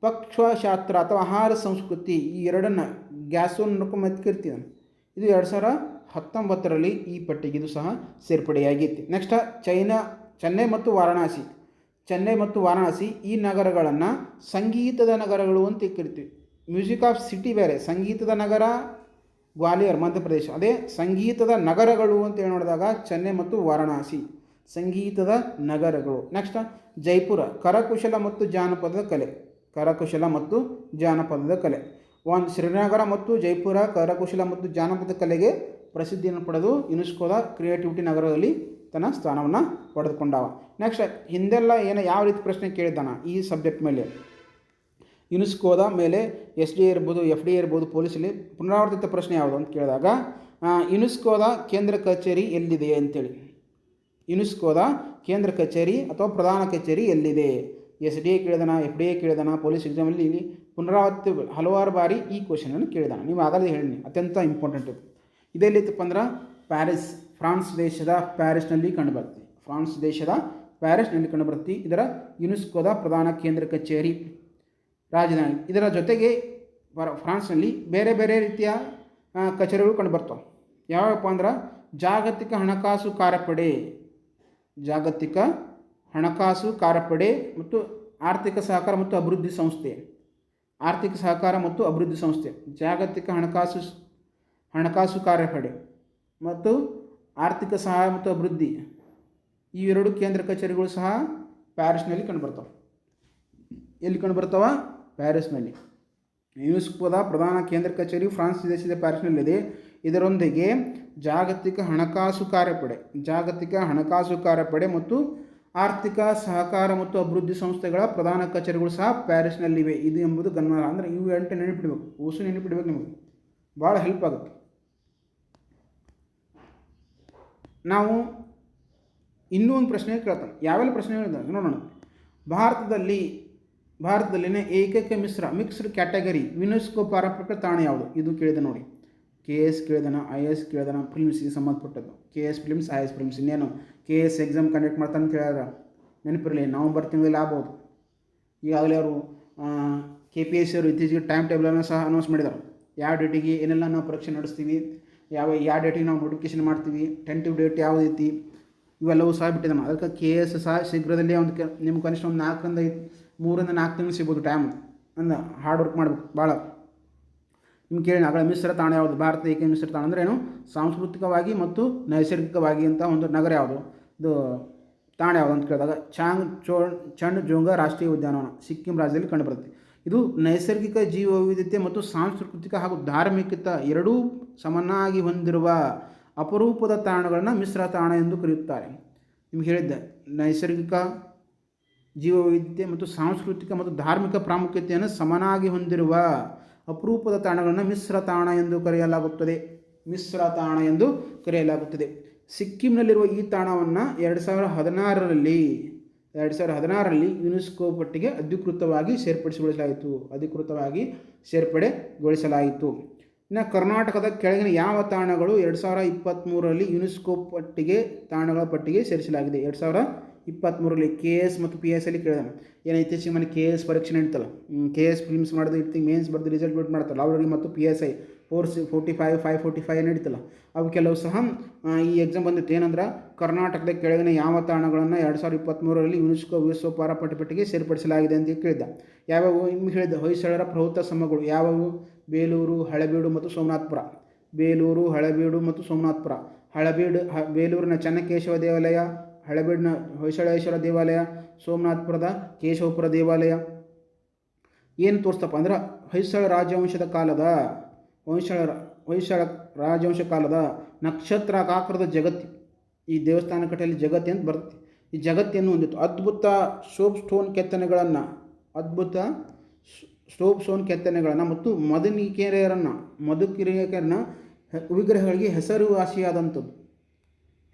ಪಕ್ಷಶಾಸ್ತ್ರ ಅಥವಾ ಆಹಾರ ಸಂಸ್ಕೃತಿ, ಈ ಎರಡನ್ನು ಗ್ಯಾಸೋನ್ ಮೆತ್ಕಿರ್ತೀವಿ. ಇದು 2019ರಲ್ಲಿ ಈ ಪಟ್ಟಿಗೆ ಇದು ಸಹ ಸೇರ್ಪಡೆಯಾಗಿತ್ತು. ನೆಕ್ಸ್ಟ್ ಚೆನ್ನೈ ಮತ್ತು ವಾರಣಾಸಿ ಈ ನಗರಗಳನ್ನು ಸಂಗೀತದ ನಗರಗಳು ಅಂತ ಕರಿತೀವಿ. ಮ್ಯೂಸಿಕ್ ಆಫ್ ಸಿಟಿ ಬೇರೆ, ಸಂಗೀತದ ನಗರ ಗ್ವಾಲಿಯರ್ ಮಧ್ಯಪ್ರದೇಶ. ಅದೇ ಸಂಗೀತದ ನಗರಗಳು ಅಂತ ಹೇಳಿ ನೋಡಿದಾಗ ಚೆನ್ನೈ ಮತ್ತು ವಾರಣಾಸಿ ಸಂಗೀತದ ನಗರಗಳು. ನೆಕ್ಸ್ಟ್ ಜೈಪುರ ಕರಕುಶಲ ಮತ್ತು ಜಾನಪದದ ಕಲೆ. ಶ್ರೀನಗರ ಮತ್ತು ಜೈಪುರ ಕರಕುಶಲ ಮತ್ತು ಜಾನಪದ ಕಲೆಗೆ ಪ್ರಸಿದ್ಧಿಯನ್ನು ಪಡೆದು ಯುನೆಸ್ಕೋದ ಕ್ರಿಯೇಟಿವಿಟಿ ನಗರದಲ್ಲಿ ತನ್ನ ಸ್ಥಾನವನ್ನು ಪಡೆದುಕೊಂಡಾವ. ನೆಕ್ಸ್ಟ್ ಹಿಂದೆಲ್ಲ ಯಾವ ರೀತಿ ಪ್ರಶ್ನೆ ಕೇಳಿದ್ದಾನ ಈ ಸಬ್ಜೆಕ್ಟ್ ಮೇಲೆ, ಯುನೆಸ್ಕೋದ ಮೇಲೆ SDA ಇರ್ಬೋದು, FDA ಇರ್ಬೋದು, ಪೊಲೀಸಲ್ಲಿ ಪುನರಾವರ್ತಿತ ಪ್ರಶ್ನೆ ಯಾವುದು ಅಂತ ಕೇಳಿದಾಗ ಯುನೆಸ್ಕೋದ ಕೇಂದ್ರ ಕಚೇರಿ ಎಲ್ಲಿದೆ ಅಂತೇಳಿ. ಯುನೆಸ್ಕೋದ ಕೇಂದ್ರ ಕಚೇರಿ ಅಥವಾ ಪ್ರಧಾನ ಕಚೇರಿ ಎಲ್ಲಿದೆ, SDA ಕೇಳಿದಾನ, FDA ಕೇಳಿದಾನ, ಪೊಲೀಸ್ ಎಕ್ಸಾಮಲ್ಲಿ ಇಲ್ಲಿ ಪುನರಾವರ್ತಿ ಹಲವಾರು ಬಾರಿ ಈ ಕ್ವಶನನ್ನು ಕೇಳಿದಾನ. ನೀವು ಆಗಲೇ ಹೇಳಿ, ಅತ್ಯಂತ ಇಂಪಾರ್ಟೆಂಟ್ ಇದು. ಇದೆಲ್ಲಿತ್ತಪ್ಪ ಅಂದ್ರೆ ಫ್ರಾನ್ಸ್ ದೇಶದ ಪ್ಯಾರಿಸ್ನಲ್ಲಿ ಕಂಡುಬರುತ್ತೆ. ಇದರ ಯುನೆಸ್ಕೋದ ಪ್ರಧಾನ ಕೇಂದ್ರ ಕಚೇರಿ ರಾಜಧಾನಿ. ಇದರ ಜೊತೆಗೆ ಫ್ರಾನ್ಸ್ನಲ್ಲಿ ಬೇರೆ ಬೇರೆ ರೀತಿಯ ಕಚೇರಿಗಳು ಕಂಡುಬರ್ತವೆ. ಯಾವಪ್ಪ ಅಂದ್ರೆ ಜಾಗತಿಕ ಹಣಕಾಸು ಕಾರ್ಯಪಡೆ ಮತ್ತು ಆರ್ಥಿಕ ಸಹಕಾರ ಮತ್ತು ಅಭಿವೃದ್ಧಿ ಸಂಸ್ಥೆ ಆರ್ಥಿಕ ಸಹಕಾರ ಮತ್ತು ಅಭಿವೃದ್ಧಿ ಸಂಸ್ಥೆ, ಜಾಗತಿಕ ಹಣಕಾಸು ಕಾರ್ಯಪಡೆ ಮತ್ತು ಆರ್ಥಿಕ ಸಹಾಯ ಮತ್ತು ಅಭಿವೃದ್ಧಿ, ಈ ಎರಡು ಕೇಂದ್ರ ಕಚೇರಿಗಳು ಸಹ ಪ್ಯಾರಿಸ್ನಲ್ಲಿ ಕಂಡುಬರ್ತವೆ. ಎಲ್ಲಿ ಕಂಡುಬರ್ತಾವ? ಪ್ಯಾರಿಸ್ನಲ್ಲಿ. ಯುನೆಸ್ಕೋದ ಪ್ರಧಾನ ಕೇಂದ್ರ ಕಚೇರಿ ಫ್ರಾನ್ಸ್ ದೇಶದ ಪ್ಯಾರಿಸ್ನಲ್ಲಿದೆ. ಇದರೊಂದಿಗೆ ಜಾಗತಿಕ ಹಣಕಾಸು ಕಾರ್ಯಪಡೆ ಮತ್ತು ಆರ್ಥಿಕ ಸಹಕಾರ ಮತ್ತು ಅಭಿವೃದ್ಧಿ ಸಂಸ್ಥೆಗಳ ಪ್ರಧಾನ ಕಚೇರಿಗಳು ಸಹ ಪ್ಯಾರಿಸ್ನಲ್ಲಿವೆ. ಇದು ಎಂಬುದು ಗಮನ. ಅಂದರೆ ಇವು 8 ನೆನಪಿಡಬೇಕು, ನೆನಪಿಡಬೇಕು. ನಿಮಗೆ ಭಾಳ ಹೆಲ್ಪ್ ಆಗುತ್ತೆ. ನಾವು ಇನ್ನೂ ಒಂದು ಪ್ರಶ್ನೆ ಕೇಳ್ತಾನೆ. ಯಾವೆಲ್ಲ ಪ್ರಶ್ನೆ ಹೇಳ್ತಾನೆ ನೋಡೋಣ. ಭಾರತದಲ್ಲಿನ ಏಕೈಕ ಮಿಕ್ಸ್ಡ್ ಕ್ಯಾಟಗರಿ ಯುನೆಸ್ಕೋ ಪಾರಂಪರಿಕ ತಾಣ ಯಾವುದು? ಇದು ಕೇಳಿದೆ ನೋಡಿ. KS ಕೇಳಿದಾನ, IS ಕೇಳಿದಾನ, ಫಿಲ್ಮ್ಸಿಗೆ ಸಂಬಂಧಪಟ್ಟದ್ದು. KS films, IS films. ಇನ್ನೇನು KS ಎಕ್ಸಾಮ್ ಕಂಡಕ್ಟ್ ಮಾಡ್ತಾನೆ ಅಂತ ಹೇಳಿದ್ರೆ ನೆನಪಿರಲಿ, ನವಂಬರ್ ತಿಂಗಳಲ್ಲಿ ಆಗ್ಬೋದು. ಈಗಾಗಲೇ ಅವರು KPSC ಅವರು ಇತ್ತೀಚೆಗೆ ಟೈಮ್ ಟೇಬಲನ್ನು ಸಹ ಅನೌನ್ಸ್ ಮಾಡಿದ್ದಾರೆ. ಯಾವ ಡೇಟಿಗೆ ಏನೆಲ್ಲ ನಾವು ಪರೀಕ್ಷೆ ನಡೆಸ್ತೀವಿ, ಯಾವ ಡೇಟಿಗೆ ನಾವು ನೋಟಿಫಿಕೇಶನ್ ಮಾಡ್ತೀವಿ, ಟೆಂಟಿವ್ ಡೇಟ್ ಯಾವುದು ಐತಿ, ಇವೆಲ್ಲವೂ ಸಹ ಬಿಟ್ಟಿದ್ದಾನೆ. ಅದಕ್ಕೆ KS ಸಹ ಶೀಘ್ರದಲ್ಲೇ ನಿಮ್ಗೆ ಕನಿಷ್ಠ ಒಂದು 3 ರಿಂದ 4 ತಿಂಗಳು ಸಿಗ್ಬೋದು ಟೈಮ್. ಅಂದ್ರೆ ಹಾರ್ಡ್ ವರ್ಕ್ ಮಾಡ್ಬೇಕು ಭಾಳ. ನಿಮ್ಗೆ ಕೇಳಿ ಆಗಲೇ ಮಿಶ್ರ ತಾಣ ಯಾವುದು? ಭಾರತದ ಏಕೈಕ ಮಿಶ್ರ ತಾಣ ಅಂದರೆ ಏನು? ಸಾಂಸ್ಕೃತಿಕವಾಗಿ ಮತ್ತು ನೈಸರ್ಗಿಕವಾಗಿ ಅಂತ ಒಂದು ನಗರ ಯಾವುದು? ಇದು ತಾಣ ಯಾವುದು ಅಂತ ಕೇಳಿದಾಗ ಚಂಡಜೋಂಗ ರಾಷ್ಟ್ರೀಯ ಉದ್ಯಾನವನ ಸಿಕ್ಕಿಂ ರಾಜ್ಯದಲ್ಲಿ ಕಂಡುಬರುತ್ತೆ. ಇದು ನೈಸರ್ಗಿಕ ಜೀವ ವೈವಿಧ್ಯತೆ ಮತ್ತು ಸಾಂಸ್ಕೃತಿಕ ಹಾಗೂ ಧಾರ್ಮಿಕತೆ ಎರಡೂ ಸಮನಾಗಿ ಹೊಂದಿರುವ ಅಪರೂಪದ ತಾಣಗಳನ್ನು ಮಿಶ್ರ ತಾಣ ಎಂದು ಕರೆಯುತ್ತಾರೆ. ನಿಮ್ಗೆ ಹೇಳಿದ್ದೆ, ನೈಸರ್ಗಿಕ ಜೀವ ವೈವಿಧ್ಯತೆ ಮತ್ತು ಸಾಂಸ್ಕೃತಿಕ ಮತ್ತು ಧಾರ್ಮಿಕ ಪ್ರಾಮುಖ್ಯತೆಯನ್ನು ಸಮನಾಗಿ ಹೊಂದಿರುವ ಅಪರೂಪದ ತಾಣಗಳನ್ನು ಮಿಶ್ರ ತಾಣ ಎಂದು ಕರೆಯಲಾಗುತ್ತದೆ. ಸಿಕ್ಕಿಂನಲ್ಲಿರುವ ಈ ತಾಣವನ್ನು 2016ರಲ್ಲಿ ಯುನೆಸ್ಕೋ ಪಟ್ಟಿಗೆ ಅಧಿಕೃತವಾಗಿ ಸೇರ್ಪಡೆಗೊಳಿಸಲಾಯಿತು. ಇನ್ನು ಕರ್ನಾಟಕದ ಕೆಳಗಿನ ಯಾವ ತಾಣಗಳು 2023ರಲ್ಲಿ ಯುನೆಸ್ಕೋ ತಾಣಗಳ ಪಟ್ಟಿಗೆ ಸೇರಿಸಲಾಗಿದೆ? 2023ರಲ್ಲಿ KS ಮತ್ತು PS ಅಲ್ಲಿ ಕೇಳಿದಾನೆ. ಏನು ಇತ್ತೀಚೆಗೆ ಮನೆ KS ಪರೀಕ್ಷೆ ನಡೀತಲ್ಲ, KS ಫಿಲ್ಮ್ಸ್ ಮಾಡೋದು ಇರ್ತೀವಿ, ಮೇನ್ಸ್ ಬರೆದು ರಿಸಲ್ಟ್ ವೇಟ್ ಮಾಡ್ತಾರಲ್ಲ ಅವ್ರಿಗೆ, ಮತ್ತು PSI 445 545 ನಡೀತಲ್ಲ, ಅವು ಕೆಲವು ಸಹ ಈ ಎಕ್ಸಾಮ್ ಬಂದಿತ್ತು. ಏನಂದ್ರೆ ಕರ್ನಾಟಕದ ಕೆಳಗಿನ ಯಾವ ತಾಣಗಳನ್ನು 2023ರಲ್ಲಿ ಯುನೆಸ್ಕೋ ವಿಶ್ವ ಪಾರಂಪರಿಕ ಪಟ್ಟಿಗೆ ಸೇರ್ಪಡಿಸಲಾಗಿದೆ ಅಂತ ಕೇಳಿದ್ದ. ಯಾವ್ಯಾವು ನಿಮ್ಗೆ ಹೇಳಿದ್ದೆ? ಹೊಯ್ಸಳರ ಪ್ರವೃತ್ತ ಸ್ತಂಭಗಳು ಯಾವುವು? ಬೇಲೂರು, ಹಳೆಬೀಡು ಮತ್ತು ಸೋಮನಾಥಪುರ. ಬೇಲೂರಿನ ಚೆನ್ನಕೇಶವ ದೇವಾಲಯ, ಹಳೆಬೀಡಿನ ಹೊಯ್ಸಳೇಶ್ವರ ದೇವಾಲಯ, ಸೋಮನಾಥಪುರದ ಕೇಶವಪುರ ದೇವಾಲಯ. ಏನು ತೋರಿಸ್ತಪ್ಪ ಅಂದ್ರೆ ಹೊಯ್ಸಳ ರಾಜವಂಶ ಕಾಲದ ನಕ್ಷತ್ರಾಕಾರದ ಜಗತ್ತಿ. ಈ ದೇವಸ್ಥಾನ ಕಟ್ಟೆಯಲ್ಲಿ ಜಗತ್ತಿ ಅಂತ ಬರುತ್ತೆ. ಈ ಜಗತ್ತಿಯನ್ನು ಹೊಂದಿತ್ತು. ಅದ್ಭುತ ಸೋಪ್ ಸ್ಟೋನ್ ಕೆತ್ತನೆಗಳನ್ನು ಮತ್ತು ಮಧುಕಿರೆಯರನ್ನ ವಿಗ್ರಹಗಳಿಗೆ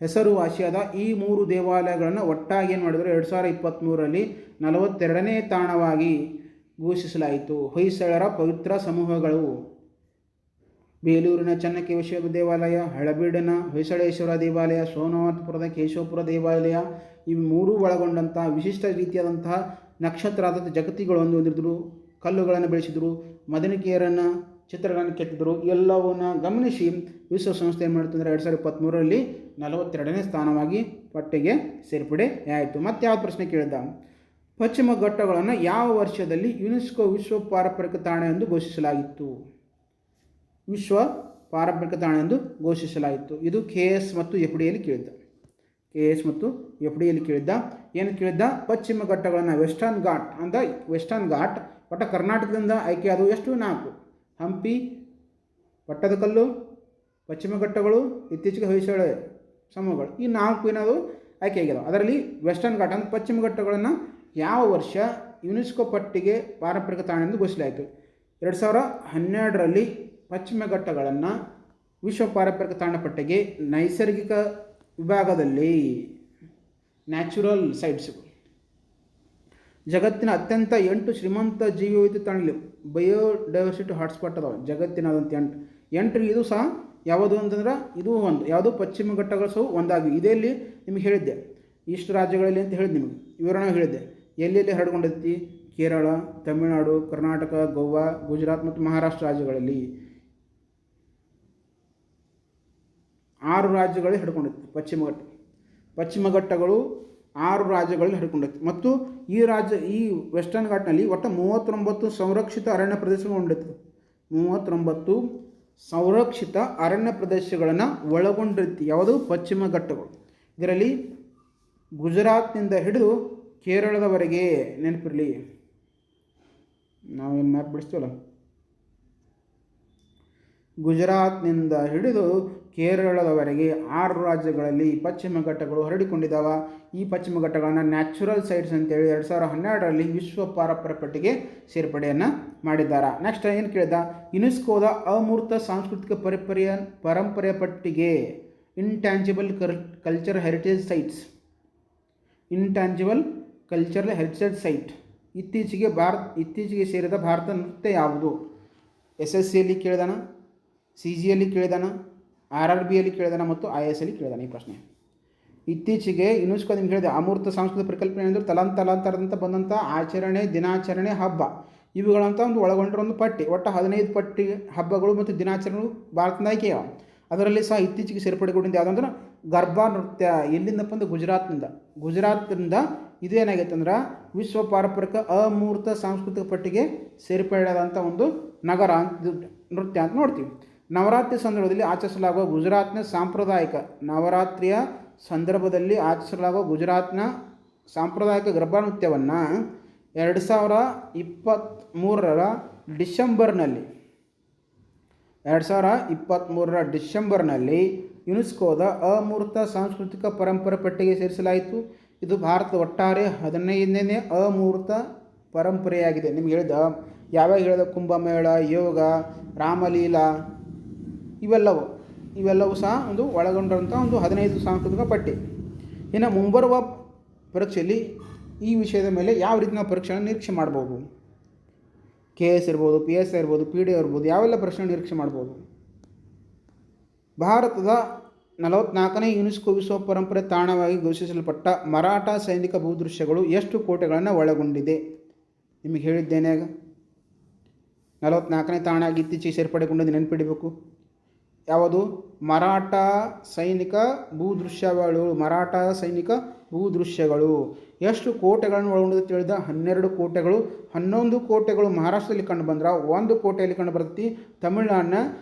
ಹೆಸರುವಾಸಿಯಾದ ಈ 3 ದೇವಾಲಯಗಳನ್ನು ಒಟ್ಟಾಗಿ ಏನು ಮಾಡಿದರು? 2023ರಲ್ಲಿ 42ನೇ ತಾಣವಾಗಿ ಘೋಷಿಸಲಾಯಿತು. ಹೊಯ್ಸಳರ ಪವಿತ್ರ ಸಮೂಹಗಳು ಬೇಲೂರಿನ ಚೆನ್ನಕೇಶವ ದೇವಾಲಯ, ಹಳೆಬೀಡಿನ ಹೊಯ್ಸಳೇಶ್ವರ ದೇವಾಲಯ, ಸೋಮನಾಥಪುರದ ಕೇಶವಪುರ ದೇವಾಲಯ, ಇವು 3 ಒಳಗೊಂಡಂತಹ ವಿಶಿಷ್ಟ ರೀತಿಯಾದಂತಹ ನಕ್ಷತ್ರಾದ ಜಗತ್ತಿಗಳನ್ನು ಹೊಂದಿದ್ರು. ಕಲ್ಲುಗಳನ್ನು ಬೆಳೆಸಿದರು, ಮದನಿಕೆಯರನ್ನು ಚಿತ್ರಗಳನ್ನು ಕೆತ್ತಿದರು. ಎಲ್ಲವನ್ನ ಗಮನಿಸಿ ವಿಶ್ವಸಂಸ್ಥೆ ಏನು ಮಾಡ್ತಂದ್ರೆ 2023ರಲ್ಲಿ 42ನೇ ಸ್ಥಾನವಾಗಿ ಪಟ್ಟಿಗೆ ಸೇರ್ಪಡೆ ಆಯಿತು. ಮತ್ತೆ ಯಾವ ಪ್ರಶ್ನೆ ಕೇಳಿದ್ದ? ಪಶ್ಚಿಮ ಘಟ್ಟಗಳನ್ನು ಯಾವ ವರ್ಷದಲ್ಲಿ ಯುನೆಸ್ಕೋ ವಿಶ್ವ ಪಾರಂಪರಿಕ ತಾಣ ಎಂದು ಘೋಷಿಸಲಾಗಿತ್ತು? ಇದು KS ಮತ್ತು FDಯಲ್ಲಿ ಕೇಳಿದ್ದ. ಏನು ಕೇಳಿದ್ದ? ಪಶ್ಚಿಮ ಘಟ್ಟಗಳನ್ನು ವೆಸ್ಟರ್ನ್ ಘಾಟ್ ಒಟ್ಟ ಕರ್ನಾಟಕದಿಂದ ಆಯ್ಕೆಯಾದವು ಎಷ್ಟು? 4. ಹಂಪಿ, ಪಟ್ಟದಕಲ್ಲು, ಪಶ್ಚಿಮ ಘಟ್ಟಗಳು, ಇತ್ತೀಚೆಗೆ ಹೊಯ್ಸಳ ಸಮೂಹಗಳು. ಈ 4 ಏನಾದರೂ ಆಯ್ಕೆಯಾಗಿದ್ದಾವೆ. ಅದರಲ್ಲಿ ವೆಸ್ಟರ್ನ್ ಘಾಟ್ ಅಂದರೆ ಪಶ್ಚಿಮ ಘಟ್ಟಗಳನ್ನು ಯಾವ ವರ್ಷ ಯುನೆಸ್ಕೋ ಪಟ್ಟಿಗೆ ಪಾರಂಪರಿಕ ತಾಣ ಎಂದು ಘೋಷಿಸಲಾಯಿತು? 2012ರಲ್ಲಿ ಪಶ್ಚಿಮ ಘಟ್ಟಗಳನ್ನು ವಿಶ್ವ ಪಾರಂಪರಿಕ ತಾಣ ಪಟ್ಟಿಗೆ ನೈಸರ್ಗಿಕ ವಿಭಾಗದಲ್ಲಿ ನ್ಯಾಚುರಲ್ ಸೈಟ್ಸ್, ಜಗತ್ತಿನ ಅತ್ಯಂತ 8 ಶ್ರೀಮಂತ ಜೀವವೈವಿಧ್ಯ ತಾಣಗಳು, ಬಯೋಡೈವರ್ಸಿಟಿ ಹಾಟ್ಸ್ಪಾಟ್ ಅದಾವೆ ಜಗತ್ತಿನಾದಂಥ 8 ಇದು ಸಹ ಯಾವುದು ಅಂತಂದ್ರೆ ಇದು ಒಂದು ಯಾವುದು ಪಶ್ಚಿಮ ಘಟ್ಟಗಳು ಸಹ ಒಂದಾಗಿವೆ. ಇದೆಲ್ಲಿ ನಿಮಗೆ ಹೇಳಿದ್ದೆ, ಇಷ್ಟು ರಾಜ್ಯಗಳಲ್ಲಿ ಅಂತ ಹೇಳಿದ್ದು ನಿಮಗೆ ವಿವರಣೆ ಹೇಳಿದ್ದೆ. ಎಲ್ಲೆಲ್ಲಿ ಹರಡ್ಕೊಂಡೈತಿ? ಕೇರಳ, ತಮಿಳುನಾಡು, ಕರ್ನಾಟಕ, ಗೋವಾ, ಗುಜರಾತ್ ಮತ್ತು ಮಹಾರಾಷ್ಟ್ರ ರಾಜ್ಯಗಳಲ್ಲಿ 6 ರಾಜ್ಯಗಳಲ್ಲಿ ಹರಡ್ಕೊಂಡೈತಿ ಪಶ್ಚಿಮ ಘಟ್ಟಗಳು 6 ರಾಜ್ಯಗಳಲ್ಲಿ ಹರಡಿಕೊಂಡೈತಿ. ಮತ್ತು ಈ ವೆಸ್ಟರ್ನ್ ಘಾಟ್ನಲ್ಲಿ ಒಟ್ಟು 39 ಸಂರಕ್ಷಿತ ಅರಣ್ಯ ಪ್ರದೇಶಗಳು ಹೊಂದೈತಿ. 39 ಸಂರಕ್ಷಿತ ಅರಣ್ಯ ಪ್ರದೇಶಗಳನ್ನು ಒಳಗೊಂಡಿರ್ತಿ. ಯಾವುದು? ಪಶ್ಚಿಮ ಘಟ್ಟಗಳು. ಇದರಲ್ಲಿ ಗುಜರಾತ್ನಿಂದ ಹಿಡಿದು ಕೇರಳದವರೆಗೆ, ನೆನಪಿರಲಿ, ನಾವೇನು ಮ್ಯಾಪ್ ಬಿಡಿಸ್ತೀವಲ್ಲ, ಗುಜರಾತ್ನಿಂದ ಹಿಡಿದು ಕೇರಳದವರೆಗೆ 6 ರಾಜ್ಯಗಳಲ್ಲಿ ಪಶ್ಚಿಮ ಘಟ್ಟಗಳು ಹರಡಿಕೊಂಡಿದ್ದಾವೆ. ಈ ಪಶ್ಚಿಮ ಘಟ್ಟಗಳನ್ನು ನ್ಯಾಚುರಲ್ ಸೈಟ್ಸ್ ಅಂತೇಳಿ 2012ರಲ್ಲಿ ವಿಶ್ವ ಪಾರಂಪರ್ಯ ಪಟ್ಟಿಗೆ ಸೇರ್ಪಡೆಯನ್ನು ಮಾಡಿದ್ದಾರೆ. ನೆಕ್ಸ್ಟ್ ಏನು ಕೇಳಿದ? ಯುನೆಸ್ಕೋದ ಅಮೂರ್ತ ಸಾಂಸ್ಕೃತಿಕ ಪರಂಪರೆಯ ಪಟ್ಟಿಗೆ intangible cultural heritage sites, intangible cultural heritage site ಇತ್ತೀಚೆಗೆ ಸೇರಿದ ಭಾರತ ನೃತ್ಯ ಯಾವುದು? SSCಯಲ್ಲಿ ಕೇಳಿದಾನ, CGಯಲ್ಲಿ ಕೇಳಿದಾನ, RRBಯಲ್ಲಿ ಕೇಳಿದಾನ ಮತ್ತು IASಯಲ್ಲಿ ಕೇಳಿದಾನ. ಈ ಪ್ರಶ್ನೆ ಇತ್ತೀಚೆಗೆ ಯುನೆಸ್ಕೋ ನಿಮ್ಗೆ ಹೇಳಿದೆ ಅಮೂರ್ತ ಸಾಂಸ್ಕೃತಿಕ ಪರಿಕಲ್ಪನೆ ಅಂದರೆ ತಲಾಂತರದಂತ ಬಂದಂಥ ಆಚರಣೆ, ದಿನಾಚರಣೆ, ಹಬ್ಬ ಇವುಗಳಂತ ಒಂದು ಒಳಗೊಂಡಿರೋ ಒಂದು ಪಟ್ಟಿ. ಒಟ್ಟು 15 ಪಟ್ಟಿ ಹಬ್ಬಗಳು ಮತ್ತು ದಿನಾಚರಣೆಗಳು ಭಾರತದ ಆಯ್ಕೆಯ. ಅದರಲ್ಲಿ ಸಹ ಇತ್ತೀಚೆಗೆ ಸೇರ್ಪಡೆಗೊಂಡಿದ್ದು ಯಾವುದಂದ್ರೆ ಗರ್ಭಾ ನೃತ್ಯ. ಎಲ್ಲಿಂದಪ್ಪ ಅಂದ್ರೆ ಗುಜರಾತ್ನಿಂದ ಇದೇನಾಗೈತೆ ಅಂದ್ರೆ ವಿಶ್ವ ಪಾರಂಪರಿಕ ಅಮೂರ್ತ ಸಾಂಸ್ಕೃತಿಕ ಪಟ್ಟಿಗೆ ಸೇರ್ಪಡೆಯಾದಂಥ ಒಂದು ನಗರ ನೃತ್ಯ ಅಂತ ನೋಡ್ತೀವಿ. ನವರಾತ್ರಿ ಸಂದರ್ಭದಲ್ಲಿ ಆಚರಿಸಲಾಗುವ ಗುಜರಾತ್ನ ಸಾಂಪ್ರದಾಯಿಕ ನವರಾತ್ರಿಯ ಸಂದರ್ಭದಲ್ಲಿ ಆಚರಿಸಲಾಗುವ ಗುಜರಾತ್ನ ಸಾಂಪ್ರದಾಯಿಕ ಗರ್ಭಾ ನೃತ್ಯವನ್ನು 2023ರ ಡಿಸೆಂಬರ್ನಲ್ಲಿ ಯುನೆಸ್ಕೋದ ಅಮೂರ್ತ ಸಾಂಸ್ಕೃತಿಕ ಪರಂಪರೆ ಪಟ್ಟಿಗೆ ಸೇರಿಸಲಾಯಿತು. ಇದು ಭಾರತದ ಒಟ್ಟಾರೆ 15ನೇ ಅಮೂರ್ತ ಪರಂಪರೆಯಾಗಿದೆ. ನಿಮ್ಗೆ ಯಾವ್ಯಾವ ಹೇಳಿದ ಕುಂಭಮೇಳ, ಯೋಗ, ರಾಮಲೀಲಾ ಇವೆಲ್ಲವೂ ಸಹ ಒಂದು ಒಳಗೊಂಡಂಥ ಒಂದು 15 ಸಾಂಸ್ಕೃತಿಕ ಪಟ್ಟಿ. ಇನ್ನು ಮುಂಬರುವ ಪರೀಕ್ಷೆಯಲ್ಲಿ ಈ ವಿಷಯದ ಮೇಲೆ ಯಾವ ರೀತಿ ನಾವು ಪರೀಕ್ಷೆಯನ್ನು ನಿರೀಕ್ಷೆ ಮಾಡ್ಬೋದು? KS ಇರ್ಬೋದು, PS ಇರ್ಬೋದು, PD ಇರ್ಬೋದು, ಯಾವೆಲ್ಲ ಪರೀಕ್ಷೆ ನಿರೀಕ್ಷೆ ಮಾಡ್ಬೋದು? ಭಾರತದ 44ನೇ ಯುನೆಸ್ಕೋ ವಿಶ್ವ ಪರಂಪರೆ ತಾಣವಾಗಿ ಘೋಷಿಸಲ್ಪಟ್ಟ ಮರಾಠ ಸೈನಿಕ ಭೂದೃಶ್ಯಗಳು ಎಷ್ಟು ಕೋಟೆಗಳನ್ನು ಒಳಗೊಂಡಿದೆ? ನಿಮಗೆ ಹೇಳಿದ್ದೇನೆ. ಆಗ 44ನೇ ತಾಣ ಆಗಿ ಇತ್ತೀಚೆಗೆ ಸೇರ್ಪಡೆಗೊಂಡಿದ್ದು ನೆನಪಿಡಬೇಕು. ಯಾವುದು? ಮರಾಠ ಸೈನಿಕ ಭೂದೃಶ್ಯಗಳು ಎಷ್ಟು ಕೋಟೆಗಳನ್ನು ಒಳಗೊಂಡಿದೆ ತಿಳಿದ? 12 ಕೋಟೆಗಳು. 11 ಕೋಟೆಗಳು ಮಹಾರಾಷ್ಟ್ರದಲ್ಲಿ ಕಂಡು ಬಂದ್ರೆ 1 ಕೋಟೆಯಲ್ಲಿ ಕಂಡು ಬರ್ತೈತಿ ತಮಿಳುನಾಡಿನ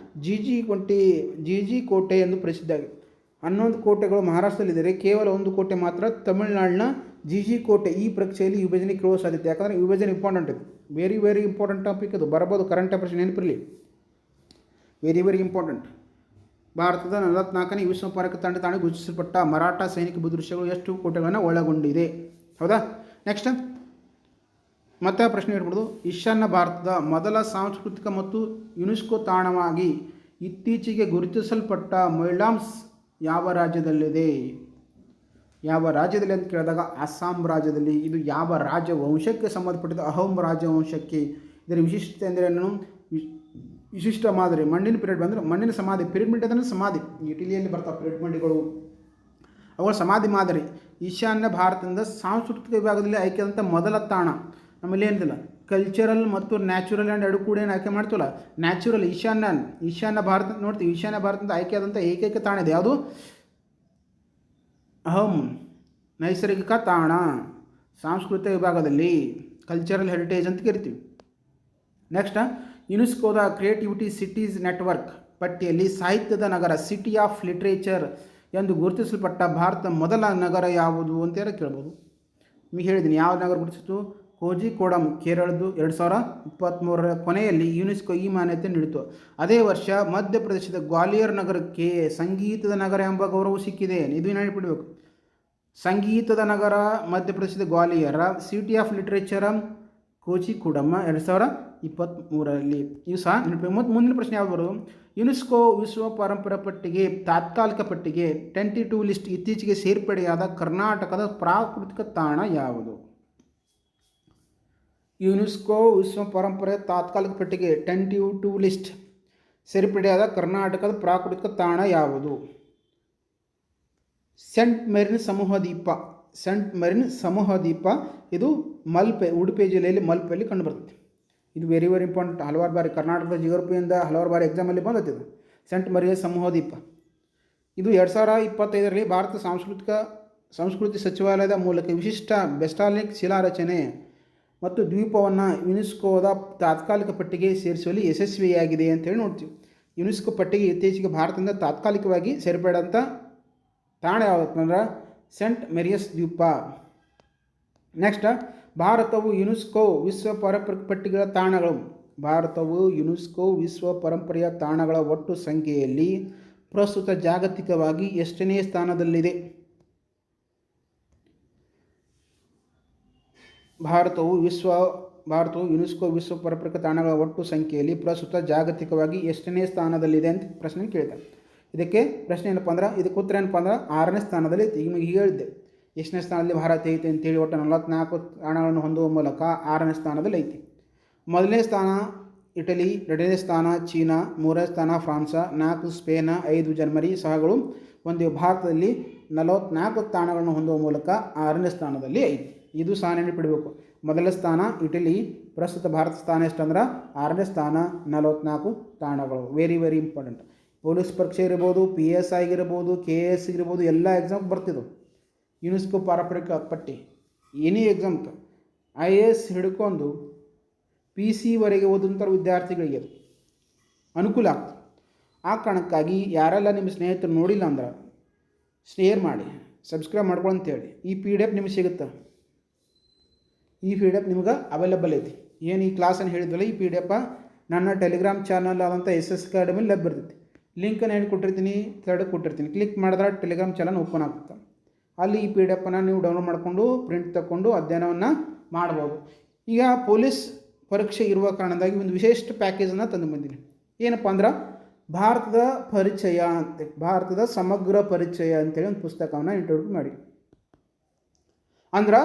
ಜಿಜಿ ಕೋಟೆ ಎಂದು ಪ್ರಸಿದ್ಧ ಆಗಿದೆ. 11 ಕೋಟೆಗಳು ಮಹಾರಾಷ್ಟ್ರದಲ್ಲಿದ್ದರೆ ಕೇವಲ 1 ಕೋಟೆ ಮಾತ್ರ ತಮಿಳುನಾಡಿನ ಜಿಜಿ ಕೋಟೆ. ಈ ಪರೀಕ್ಷೆಯಲ್ಲಿ ವಿಭಜನೆ ಕೇಳುವ ಸಾಧ್ಯತೆ, ಯಾಕಂದರೆ ವಿಭಜನೆ ಇಂಪಾರ್ಟೆಂಟ್ ಇದೆ. ವೆರಿ ಇಂಪಾರ್ಟೆಂಟ್ ಟಾಪಿಕ್ ಅದು. ಬರಬಹುದು ಕರೆಂಟ್ ಅಫೇರ್ಸ್ ನೆನಪಿರಲಿ. Very important. ಭಾರತದ 44ನೇ ವಿಶ್ವ ಪಾರಂಪರಿಕ ತಾಣ ಘೋಷಿಸಲ್ಪಟ್ಟ ಮರಾಠ ಸೈನಿಕ ಭೂದೃಶ್ಯಗಳು ಎಷ್ಟು ಕೋಟೆಗಳನ್ನು ಒಳಗೊಂಡಿದೆ? ಹೌದಾ? ನೆಕ್ಸ್ಟ್ ಮತ್ತೆ ಪ್ರಶ್ನೆ ಇರ್ಬೋದು. ಈಶಾನ್ಯ ಭಾರತದ ಮೊದಲ ಸಾಂಸ್ಕೃತಿಕ ಮತ್ತು ಯುನೆಸ್ಕೋ ತಾಣವಾಗಿ ಇತ್ತೀಚೆಗೆ ಗುರುತಿಸಲ್ಪಟ್ಟ ಮೊಯ್ಲಾಮ್ಸ್ ಯಾವ ರಾಜ್ಯದಲ್ಲಿದೆ? ಯಾವ ರಾಜ್ಯದಲ್ಲಿ ಅಂತ ಕೇಳಿದಾಗ ಅಸ್ಸಾಂ ರಾಜ್ಯದಲ್ಲಿ. ಇದು ಯಾವ ರಾಜವಂಶಕ್ಕೆ ಸಂಬಂಧಪಟ್ಟಿದ್ದು? ಅಹೋಮ್ ರಾಜವಂಶಕ್ಕೆ. ಇದರ ವಿಶಿಷ್ಟತೆ ಅಂದರೆ ಏನು? ವಿಶಿಷ್ಟ ಮಾದರಿ ಮಣ್ಣಿನ ಪಿರಮಿಡ್ ಬಂದರೆ ಮಣ್ಣಿನ ಸಮಾಧಿ. ಪಿರಮಿಡ್ ಅಂದರೆ ಸಮಾಧಿ. ಇಟಲಿಯಲ್ಲಿ ಬರ್ತಾವೆ ಪಿರಮಿಡ್ಗಳು, ಅವುಗಳ ಸಮಾಧಿ ಮಾದರಿ. ಈಶಾನ್ಯ ಭಾರತದಿಂದ ಸಾಂಸ್ಕೃತಿಕ ವಿಭಾಗದಲ್ಲಿ ಆಯ್ಕೆಯಾದಂಥ ಮೊದಲ ತಾಣ. ನಮ್ಮಲ್ಲಿ ಏನಿಲ್ಲ ಕಲ್ಚರಲ್ ಮತ್ತು ನ್ಯಾಚುರಲ್ ಆ್ಯಂಡ್ ಎರಡು ಕೂಡ ಏನು ಆಯ್ಕೆ ಮಾಡ್ತೀವಲ್ಲ, ನ್ಯಾಚುರಲ್ ಈಶಾನ್ಯ ಭಾರತ ನೋಡ್ತೀವಿ. ಈಶಾನ್ಯ ಭಾರತದಿಂದ ಆಯ್ಕೆಯಾದಂಥ ಏಕೈಕ ತಾಣ ಇದೆ ಯಾವುದು? ಅಹೋಮ್ ನೈಸರ್ಗಿಕ ತಾಣ. ಸಾಂಸ್ಕೃತಿಕ ವಿಭಾಗದಲ್ಲಿ ಕಲ್ಚರಲ್ ಹೆರಿಟೇಜ್ ಅಂತ ಕರಿತೀವಿ. ನೆಕ್ಸ್ಟ್ ಯುನೆಸ್ಕೋದ ಕ್ರಿಯೇಟಿವಿಟಿ ಸಿಟೀಸ್ ನೆಟ್ವರ್ಕ್ ಪಟ್ಟಿಯಲ್ಲಿ ಸಾಹಿತ್ಯದ ನಗರ ಸಿಟಿ ಆಫ್ ಲಿಟ್ರೇಚರ್ ಎಂದು ಗುರುತಿಸಲ್ಪಟ್ಟ ಭಾರತ ಮೊದಲ ನಗರ ಯಾವುದು ಅಂತ ಕೇಳ್ಬೋದು. ನಿಮಗೆ ಹೇಳಿದ್ದೀನಿ ಯಾವ ನಗರ ಗುರುತಿಸಿತು? ಕೋಜಿಕೋಡಮ್, ಕೇರಳದ್ದು. 2023ರ ಕೊನೆಯಲ್ಲಿ ಯುನೆಸ್ಕೋ ಈ ಮಾನ್ಯತೆ ನೀಡಿತು. ಅದೇ ವರ್ಷ ಮಧ್ಯಪ್ರದೇಶದ ಗ್ವಾಲಿಯರ್ ನಗರಕ್ಕೆ ಸಂಗೀತದ ನಗರ ಎಂಬ ಗೌರವ ಸಿಕ್ಕಿದೆ. ಇದು ನೆನಪಿಡಬೇಕು. ಸಂಗೀತದ ನಗರ ಮಧ್ಯಪ್ರದೇಶದ ಗ್ವಾಲಿಯರ, ಸಿಟಿ ಆಫ್ ಲಿಟ್ರೇಚರ್ ಕೋಚಿಕೋಡಮ್ 2023ರಲ್ಲಿ. ಇವು ಸಹ ನೆನಪು. ಮತ್ತು ಮುಂದಿನ ಪ್ರಶ್ನೆ ಯಾವುದು ಬರೋದು? ಯುನೆಸ್ಕೋ ವಿಶ್ವ ಪಾರಂಪರ್ಯ ಪಟ್ಟಿಗೆ ತಾತ್ಕಾಲಿಕ ಪಟ್ಟಿಗೆ 22 ಲಿಸ್ಟ್ ಇತ್ತೀಚೆಗೆ ಸೇರ್ಪಡೆಯಾದ ಕರ್ನಾಟಕದ ಪ್ರಾಕೃತಿಕ ತಾಣ ಯಾವುದು? ಯುನೆಸ್ಕೋ ವಿಶ್ವ ಪರಂಪರೆ ತಾತ್ಕಾಲಿಕ ಪಟ್ಟಿಗೆ 22 ಲಿಸ್ಟ್ ಸೇರ್ಪಡೆಯಾದ ಕರ್ನಾಟಕದ ಪ್ರಾಕೃತಿಕ ತಾಣ ಯಾವುದು? ಸೆಂಟ್ ಮೆರಿನ್ ಸಮೂಹ ದ್ವೀಪ. ಇದು ಮಲ್ಪೆ, ಉಡುಪಿ ಜಿಲ್ಲೆಯಲ್ಲಿ ಮಲ್ಪೆಯಲ್ಲಿ ಕಂಡುಬರ್ತದೆ. ಇದು ವೆರಿ ಇಂಪಾರ್ಟೆಂಟ್. ಹಲವಾರು ಬಾರಿ ಕರ್ನಾಟಕದ ಜಿಯೋಗ್ರಫಿಯಿಂದ ಹಲವಾರು ಬಾರಿ ಎಕ್ಸಾಮಲ್ಲಿ ಬಂದಿದೆ. ಸೆಂಟ್ ಮೆರಿನ್ ಸಮೂಹ ದ್ವೀಪ ಇದು 2025ರಲ್ಲಿ ಭಾರತ ಸಂಸ್ಕೃತಿ ಸಚಿವಾಲಯದ ಮೂಲಕ ವಿಶಿಷ್ಟ ಬೆಸ್ಟಾಲಿಕ್ ಶಿಲಾರಚನೆ ಮತ್ತು ದ್ವೀಪವನ್ನು ಯುನೆಸ್ಕೋದ ತಾತ್ಕಾಲಿಕ ಪಟ್ಟಿಗೆ ಸೇರಿಸುವಲ್ಲಿ ಯಶಸ್ವಿಯಾಗಿದೆ ಅಂತೇಳಿ ನೋಡ್ತೀವಿ. ಯುನೆಸ್ಕೋ ಪಟ್ಟಿಗೆ ಇತ್ತೀಚೆಗೆ ಭಾರತದಿಂದ ತಾತ್ಕಾಲಿಕವಾಗಿ ಸೇರ್ಪಡೆದಂಥ ತಾಣ ಯಾವುದಂದ್ರೆ ಸೆಂಟ್ ಮೇರಿಯಸ್ ದ್ವೀಪ. ನೆಕ್ಸ್ಟ್, ಭಾರತವು ಯುನೆಸ್ಕೋ ವಿಶ್ವ ಪಾರಂಪರಿಕ ಪಟ್ಟಿಗಳ ತಾಣಗಳು. ಭಾರತವು ಯುನೆಸ್ಕೋ ವಿಶ್ವ ಪರಂಪರೆಯ ತಾಣಗಳ ಒಟ್ಟು ಸಂಖ್ಯೆಯಲ್ಲಿ ಪ್ರಸ್ತುತ ಜಾಗತಿಕವಾಗಿ ಎಷ್ಟನೇ ಸ್ಥಾನದಲ್ಲಿದೆ? ಭಾರತವು ಯುನೆಸ್ಕೋ ವಿಶ್ವ ಪಾರಂಪರಿಕ ತಾಣಗಳ ಒಟ್ಟು ಸಂಖ್ಯೆಯಲ್ಲಿ ಪ್ರಸ್ತುತ ಜಾಗತಿಕವಾಗಿ ಎಷ್ಟನೇ ಸ್ಥಾನದಲ್ಲಿದೆ ಅಂತ ಪ್ರಶ್ನೆ ಕೇಳಿದೆ. ಇದಕ್ಕೆ ಪ್ರಶ್ನೆ ಏನಪ್ಪ ಅಂದ್ರೆ, ಇದಕ್ಕೆ ಉತ್ತರ ಏನಪ್ಪ ಅಂದ್ರೆ 6ನೇ ಸ್ಥಾನದಲ್ಲಿ ಐತಿ. ಈಗ ನಿಮಗೆ ಹೇಳಿದ್ದೆ ಎಷ್ಟನೇ ಸ್ಥಾನದಲ್ಲಿ ಭಾರತ ಐತಿ ಅಂತೇಳಿ. ಒಟ್ಟು 44 ತಾಣಗಳನ್ನು ಹೊಂದುವ ಮೂಲಕ 6ನೇ ಸ್ಥಾನದಲ್ಲಿ ಐತಿ. ಮೊದಲನೇ ಸ್ಥಾನ ಇಟಲಿ, 2ನೇ ಸ್ಥಾನ ಚೀನಾ, 3ನೇ ಸ್ಥಾನ ಫ್ರಾನ್ಸ, 4 ಸ್ಪೇನ್, 5 ಜರ್ಮನಿ ಸಹಗಳು ಹೊಂದಿವೆ. ಭಾರತದಲ್ಲಿ 44 ತಾಣಗಳನ್ನು ಹೊಂದುವ ಮೂಲಕ 6ನೇ ಸ್ಥಾನದಲ್ಲಿ ಐತಿ. ಇದು ಸಹ ನೆನಪಿಡಬೇಕು. ಮೊದಲ ಸ್ಥಾನ ಇಟಲಿ, ಪ್ರಸ್ತುತ ಭಾರತ ಸ್ಥಾನ ಎಷ್ಟಂದ್ರೆ 6ನೇ ಸ್ಥಾನ, 44 ತಾಣಗಳು. Very very important. ಪೊಲೀಸ್ ಪರೀಕ್ಷೆ ಇರ್ಬೋದು, PSI ಇರ್ಬೋದು, KS ಇರ್ಬೋದು, ಎಲ್ಲ ಎಕ್ಸಾಮ್ ಬರ್ತಿದ್ದವು ಯುನೆಸ್ಕೋ ಪಾರಂಪರಿಕ ಪಟ್ಟಿ. ಎನಿ ಎಕ್ಸಾಮ್ IAS ಹಿಡ್ಕೊಂಡು PC ಓದಂಥ ವಿದ್ಯಾರ್ಥಿಗಳಿಗೆ ಅದು ಅನುಕೂಲ ಆಗ್ತದೆ. ಆ ಕಾರಣಕ್ಕಾಗಿ ಯಾರೆಲ್ಲ ನಿಮ್ಮ ಸ್ನೇಹಿತರು ನೋಡಿಲ್ಲ ಅಂದ್ರೆ ಶೇರ್ ಮಾಡಿ, ಸಬ್ಸ್ಕ್ರೈಬ್ ಮಾಡ್ಕೊಳ್ಳಿ ಅಂತೇಳಿ. ಈ PDF ನಿಮಗೆ ಸಿಗುತ್ತೆ. ಈ PDF ನಿಮ್ಗೆ ಅವೈಲೇಬಲ್ ಐತಿ. ಏನು ಈ ಕ್ಲಾಸನ್ನು ಹೇಳಿದ್ವಲ್ಲ, ಈ PDF ನನ್ನ ಟೆಲಿಗ್ರಾಮ್ ಚಾನಲ್ ಆದಂಥ SS ಅಕಾಡೆಮಿ ಲಭ್ಯ ಇರ್ತೈತಿ. ಲಿಂಕನ್ನು ಹೇಳಿ ಕೊಟ್ಟಿರ್ತೀನಿ, ಥರ್ಡ್ ಕೊಟ್ಟಿರ್ತೀನಿ. ಕ್ಲಿಕ್ ಮಾಡಿದ್ರೆ ಟೆಲಿಗ್ರಾಮ್ ಚಾನಲ್ ಓಪನ್ ಆಗುತ್ತೆ. ಅಲ್ಲಿ ಈ PDF ನೀವು ಡೌನ್ಲೋಡ್ ಮಾಡಿಕೊಂಡು ಪ್ರಿಂಟ್ ತಗೊಂಡು ಅಧ್ಯಯನವನ್ನು ಮಾಡ್ಬೋದು. ಈಗ ಪೊಲೀಸ್ ಪರೀಕ್ಷೆ ಇರುವ ಕಾರಣದಾಗಿ ಒಂದು ವಿಶಿಷ್ಟ ಪ್ಯಾಕೇಜನ್ನು ತಂದು ಬಂದೀನಿ. ಏನಪ್ಪ ಅಂದ್ರೆ ಭಾರತದ ಪರಿಚಯ ಅಂತ, ಭಾರತದ ಸಮಗ್ರ ಪರಿಚಯ ಅಂತೇಳಿ ಒಂದು ಪುಸ್ತಕವನ್ನು ಇಂಟ್ರೊಡ್ಯೂಸ್ ಮಾಡಿ. ಅಂದ್ರೆ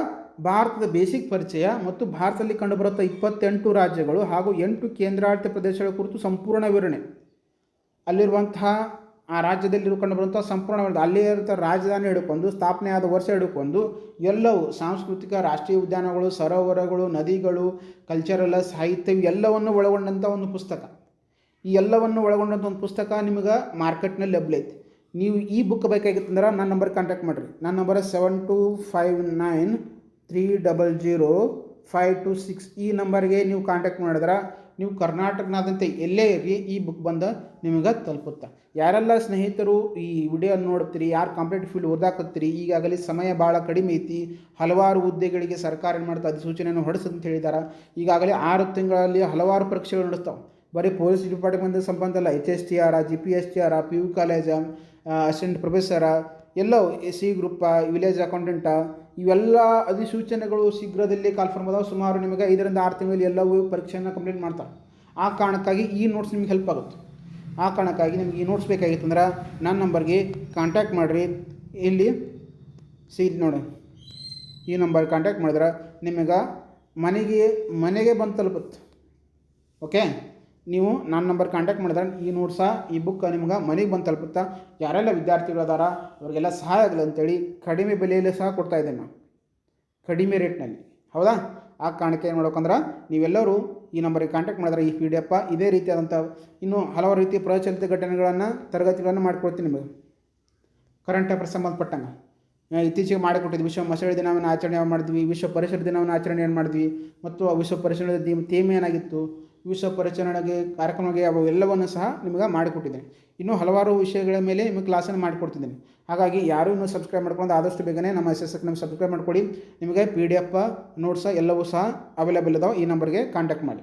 ಭಾರತದ ಬೇಸಿಕ್ ಪರಿಚಯ ಮತ್ತು ಭಾರತದಲ್ಲಿ ಕಂಡುಬರುತ್ತಾ 28 ರಾಜ್ಯಗಳು ಹಾಗೂ 8 ಕೇಂದ್ರಾಡಳಿತ ಪ್ರದೇಶಗಳ ಕುರಿತು ಸಂಪೂರ್ಣ ವಿವರಣೆ. ಅಲ್ಲಿರುವಂತಹ ಆ ರಾಜ್ಯದಲ್ಲಿ ಕಂಡುಬರುವಂಥ ಸಂಪೂರ್ಣ ಅಲ್ಲೇ ಇರುವಂಥ ರಾಜಧಾನಿ ಹಿಡ್ಕೊಂಡು, ಸ್ಥಾಪನೆ ಆದ ವರ್ಷ ಹಿಡ್ಕೊಂಡು ಎಲ್ಲವೂ ಸಾಂಸ್ಕೃತಿಕ, ರಾಷ್ಟ್ರೀಯ ಉದ್ಯಾನಗಳು, ಸರೋವರಗಳು, ನದಿಗಳು, ಕಲ್ಚರಲ್, ಸಾಹಿತ್ಯ ಎಲ್ಲವನ್ನು ಒಳಗೊಂಡಂಥ ಒಂದು ಪುಸ್ತಕ. ಈ ಎಲ್ಲವನ್ನು ಒಳಗೊಂಡಂಥ ಒಂದು ಪುಸ್ತಕ ನಿಮಗೆ ಮಾರ್ಕೆಟ್ನಲ್ಲಿ ಲಭ್ಯ ಐತಿ. ನೀವು ಈ ಬುಕ್ ಬೇಕಾಗಿತ್ತಂದ್ರೆ ನನ್ನ ನಂಬರ್ ಕಾಂಟ್ಯಾಕ್ಟ್ ಮಾಡಿರಿ. ನನ್ನ ನಂಬರ್ 7259300526. ಈ ನಂಬರ್ಗೆ ನೀವು ಕಾಂಟ್ಯಾಕ್ಟ್ ಮಾಡಿದ್ರೆ ನೀವು ಕರ್ನಾಟಕನಾದಂಥ ಎಲ್ಲೇ ಇರಲಿ ಈ ಬುಕ್ ಬಂದು ನಿಮಗೆ ತಲುಪುತ್ತೆ. ಯಾರೆಲ್ಲ ಸ್ನೇಹಿತರು ಈ ವಿಡಿಯೋ ನೋಡ್ತೀರಿ, ಯಾರು ಕಾಂಪಿಟೇಟಿವ್ ಫೀಲ್ಡ್ ಓದಾಕತ್ತೀರಿ, ಈಗಾಗಲೇ ಸಮಯ ಭಾಳ ಕಡಿಮೆ ಐತಿ, ಹಲವಾರು ಹುದ್ದೆಗಳಿಗೆ ಸರ್ಕಾರ ಏನು ಮಾಡ್ತಾ ಅಧಿಸೂಚನೆಯನ್ನು ಹೊರಡಿಸಂತ ಹೇಳಿದ್ದಾರೆ. ಈಗಾಗಲೇ 6 ತಿಂಗಳಲ್ಲಿ ಹಲವಾರು ಪರೀಕ್ಷೆಗಳು ನಡೆಸ್ತಾವೆ. ಬರೀ ಪೊಲೀಸ್ ಡಿಪಾರ್ಟ್ಮೆಂಟ್ ಸಂಬಂಧ ಅಲ್ಲ, HSTR, GPSTR, PU college, assistant professor, ಎಲ್ಲವೂ SC ಗ್ರೂಪ, ವಿಲೇಜ್ ಅಕೌಂಟೆಂಟ, ಇವೆಲ್ಲ ಅಧಿಸೂಚನೆಗಳು ಶೀಘ್ರದಲ್ಲೇ ಕಾಲ್ಫರ್ಮ್ ಅದಾವೆ. ಸುಮಾರು ನಿಮಗೆ 5 ರಿಂದ 6 ತಿಂಗಳಲ್ಲಿ ಎಲ್ಲವೂ ಪರೀಕ್ಷೆಯನ್ನು ಕಂಪ್ಲೀಟ್ ಮಾಡ್ತಾರೆ. ಆ ಕಾರಣಕ್ಕಾಗಿ ಈ ನೋಟ್ಸ್ ನಿಮ್ಗೆ ಹೆಲ್ಪ್ ಆಗುತ್ತೆ. ಆ ಕಾರಣಕ್ಕಾಗಿ ನಿಮ್ಗೆ ಈ ನೋಟ್ಸ್ ಬೇಕಾಗಿತ್ತಂದ್ರೆ ನನ್ನ ನಂಬರ್ಗೆ ಕಾಂಟ್ಯಾಕ್ಟ್ ಮಾಡಿರಿ. ಇಲ್ಲಿ ನೋಡಿ, ಈ ನಂಬರ್ ಕಾಂಟ್ಯಾಕ್ಟ್ ಮಾಡಿದ್ರೆ ನಿಮಗೆ ಮನೆಗೆ ಬಂದು ತಲುಪುತ್ತೆ. ಓಕೆ, ನೀವು ನನ್ನ ನಂಬರ್ ಕಾಂಟ್ಯಾಕ್ಟ್ ಮಾಡಿದ್ರೆ ಈ ನೋಟ್ಸ, ಈ ಬುಕ್ ನಿಮ್ಗೆ ಮನೆಗೆ ಬಂದು ತಲುಪುತ್ತಾ. ಯಾರೆಲ್ಲ ವಿದ್ಯಾರ್ಥಿಗಳು ಅದಾರ ಅವ್ರಿಗೆಲ್ಲ ಸಹಾಯ ಆಗಲಿ ಅಂತೇಳಿ ಕಡಿಮೆ ಬೆಲೆಯಲ್ಲಿ ಸಹ ಕೊಡ್ತಾಯಿದ್ದೇನೆ ನಾನು, ಕಡಿಮೆ ರೇಟ್ನಲ್ಲಿ. ಹೌದಾ? ಆ ಕಾರಣಕ್ಕೆ ಏನು ಮಾಡ್ಬೇಕಂದ್ರೆ ನೀವೆಲ್ಲರೂ ಈ ನಂಬರಿಗೆ ಕಾಂಟ್ಯಾಕ್ಟ್ ಮಾಡಿದ್ರೆ ಈ PDF ಇದೇ ರೀತಿಯಾದಂಥ ಇನ್ನೂ ಹಲವಾರು ರೀತಿಯ ಪ್ರಚಲಿತ ಘಟನೆಗಳನ್ನು, ತರಗತಿಗಳನ್ನು ಮಾಡಿಕೊಡ್ತೀನಿ ನಿಮಗೆ. ಕರೆಂಟ್ ಅಫೇರ್ಸ್ ಸಂಬಂಧಪಟ್ಟಂಗೆ ಇತ್ತೀಚೆಗೆ ಮಾಡಿಕೊಟ್ಟಿದ್ವಿ. ವಿಶ್ವ ಮೊಸಳೆ ದಿನವನ್ನು ಆಚರಣೆ ಮಾಡಿದ್ವಿ, ವಿಶ್ವ ಪರಿಸರ ದಿನವನ್ನು ಆಚರಣೆ ಮಾಡಿದ್ವಿ, ಮತ್ತು ವಿಶ್ವ ಪರಿಸರದ ಥೀಮ್ ಏನಾಗಿತ್ತು, ವಿಶ್ವ ಪರಿಚರಣೆಗೆ ಕಾರ್ಯಕ್ರಮಕ್ಕೆ ಅವೆಲ್ಲವನ್ನು ಸಹ ನಿಮಗೆ ಮಾಡಿಕೊಟ್ಟಿದ್ದೇನೆ. ಇನ್ನೂ ಹಲವಾರು ವಿಷಯಗಳ ಮೇಲೆ ನಿಮಗೆ ಕ್ಲಾಸನ್ನು ಮಾಡಿಕೊಡ್ತಿದ್ದೇನೆ. ಹಾಗಾಗಿ ಯಾರೂ ಇನ್ನೂ ಸಬ್ಸ್ಕ್ರೈಬ್ ಮಾಡ್ಕೊಂಡು ಆದಷ್ಟು ಬೇಗನೆ ನಮ್ಮ SS ನಮಗೆ ಸಬ್ಸ್ಕ್ರೈಬ್ ಮಾಡಿಕೊಡಿ. ನಿಮಗೆ PDF ನೋಟ್ಸ ಎಲ್ಲವೂ ಸಹ ಅವೈಲೇಬಲ್ ಇದಾವೆ. ಈ ನಂಬರ್ಗೆ ಕಾಂಟ್ಯಾಕ್ಟ್ ಮಾಡಿ.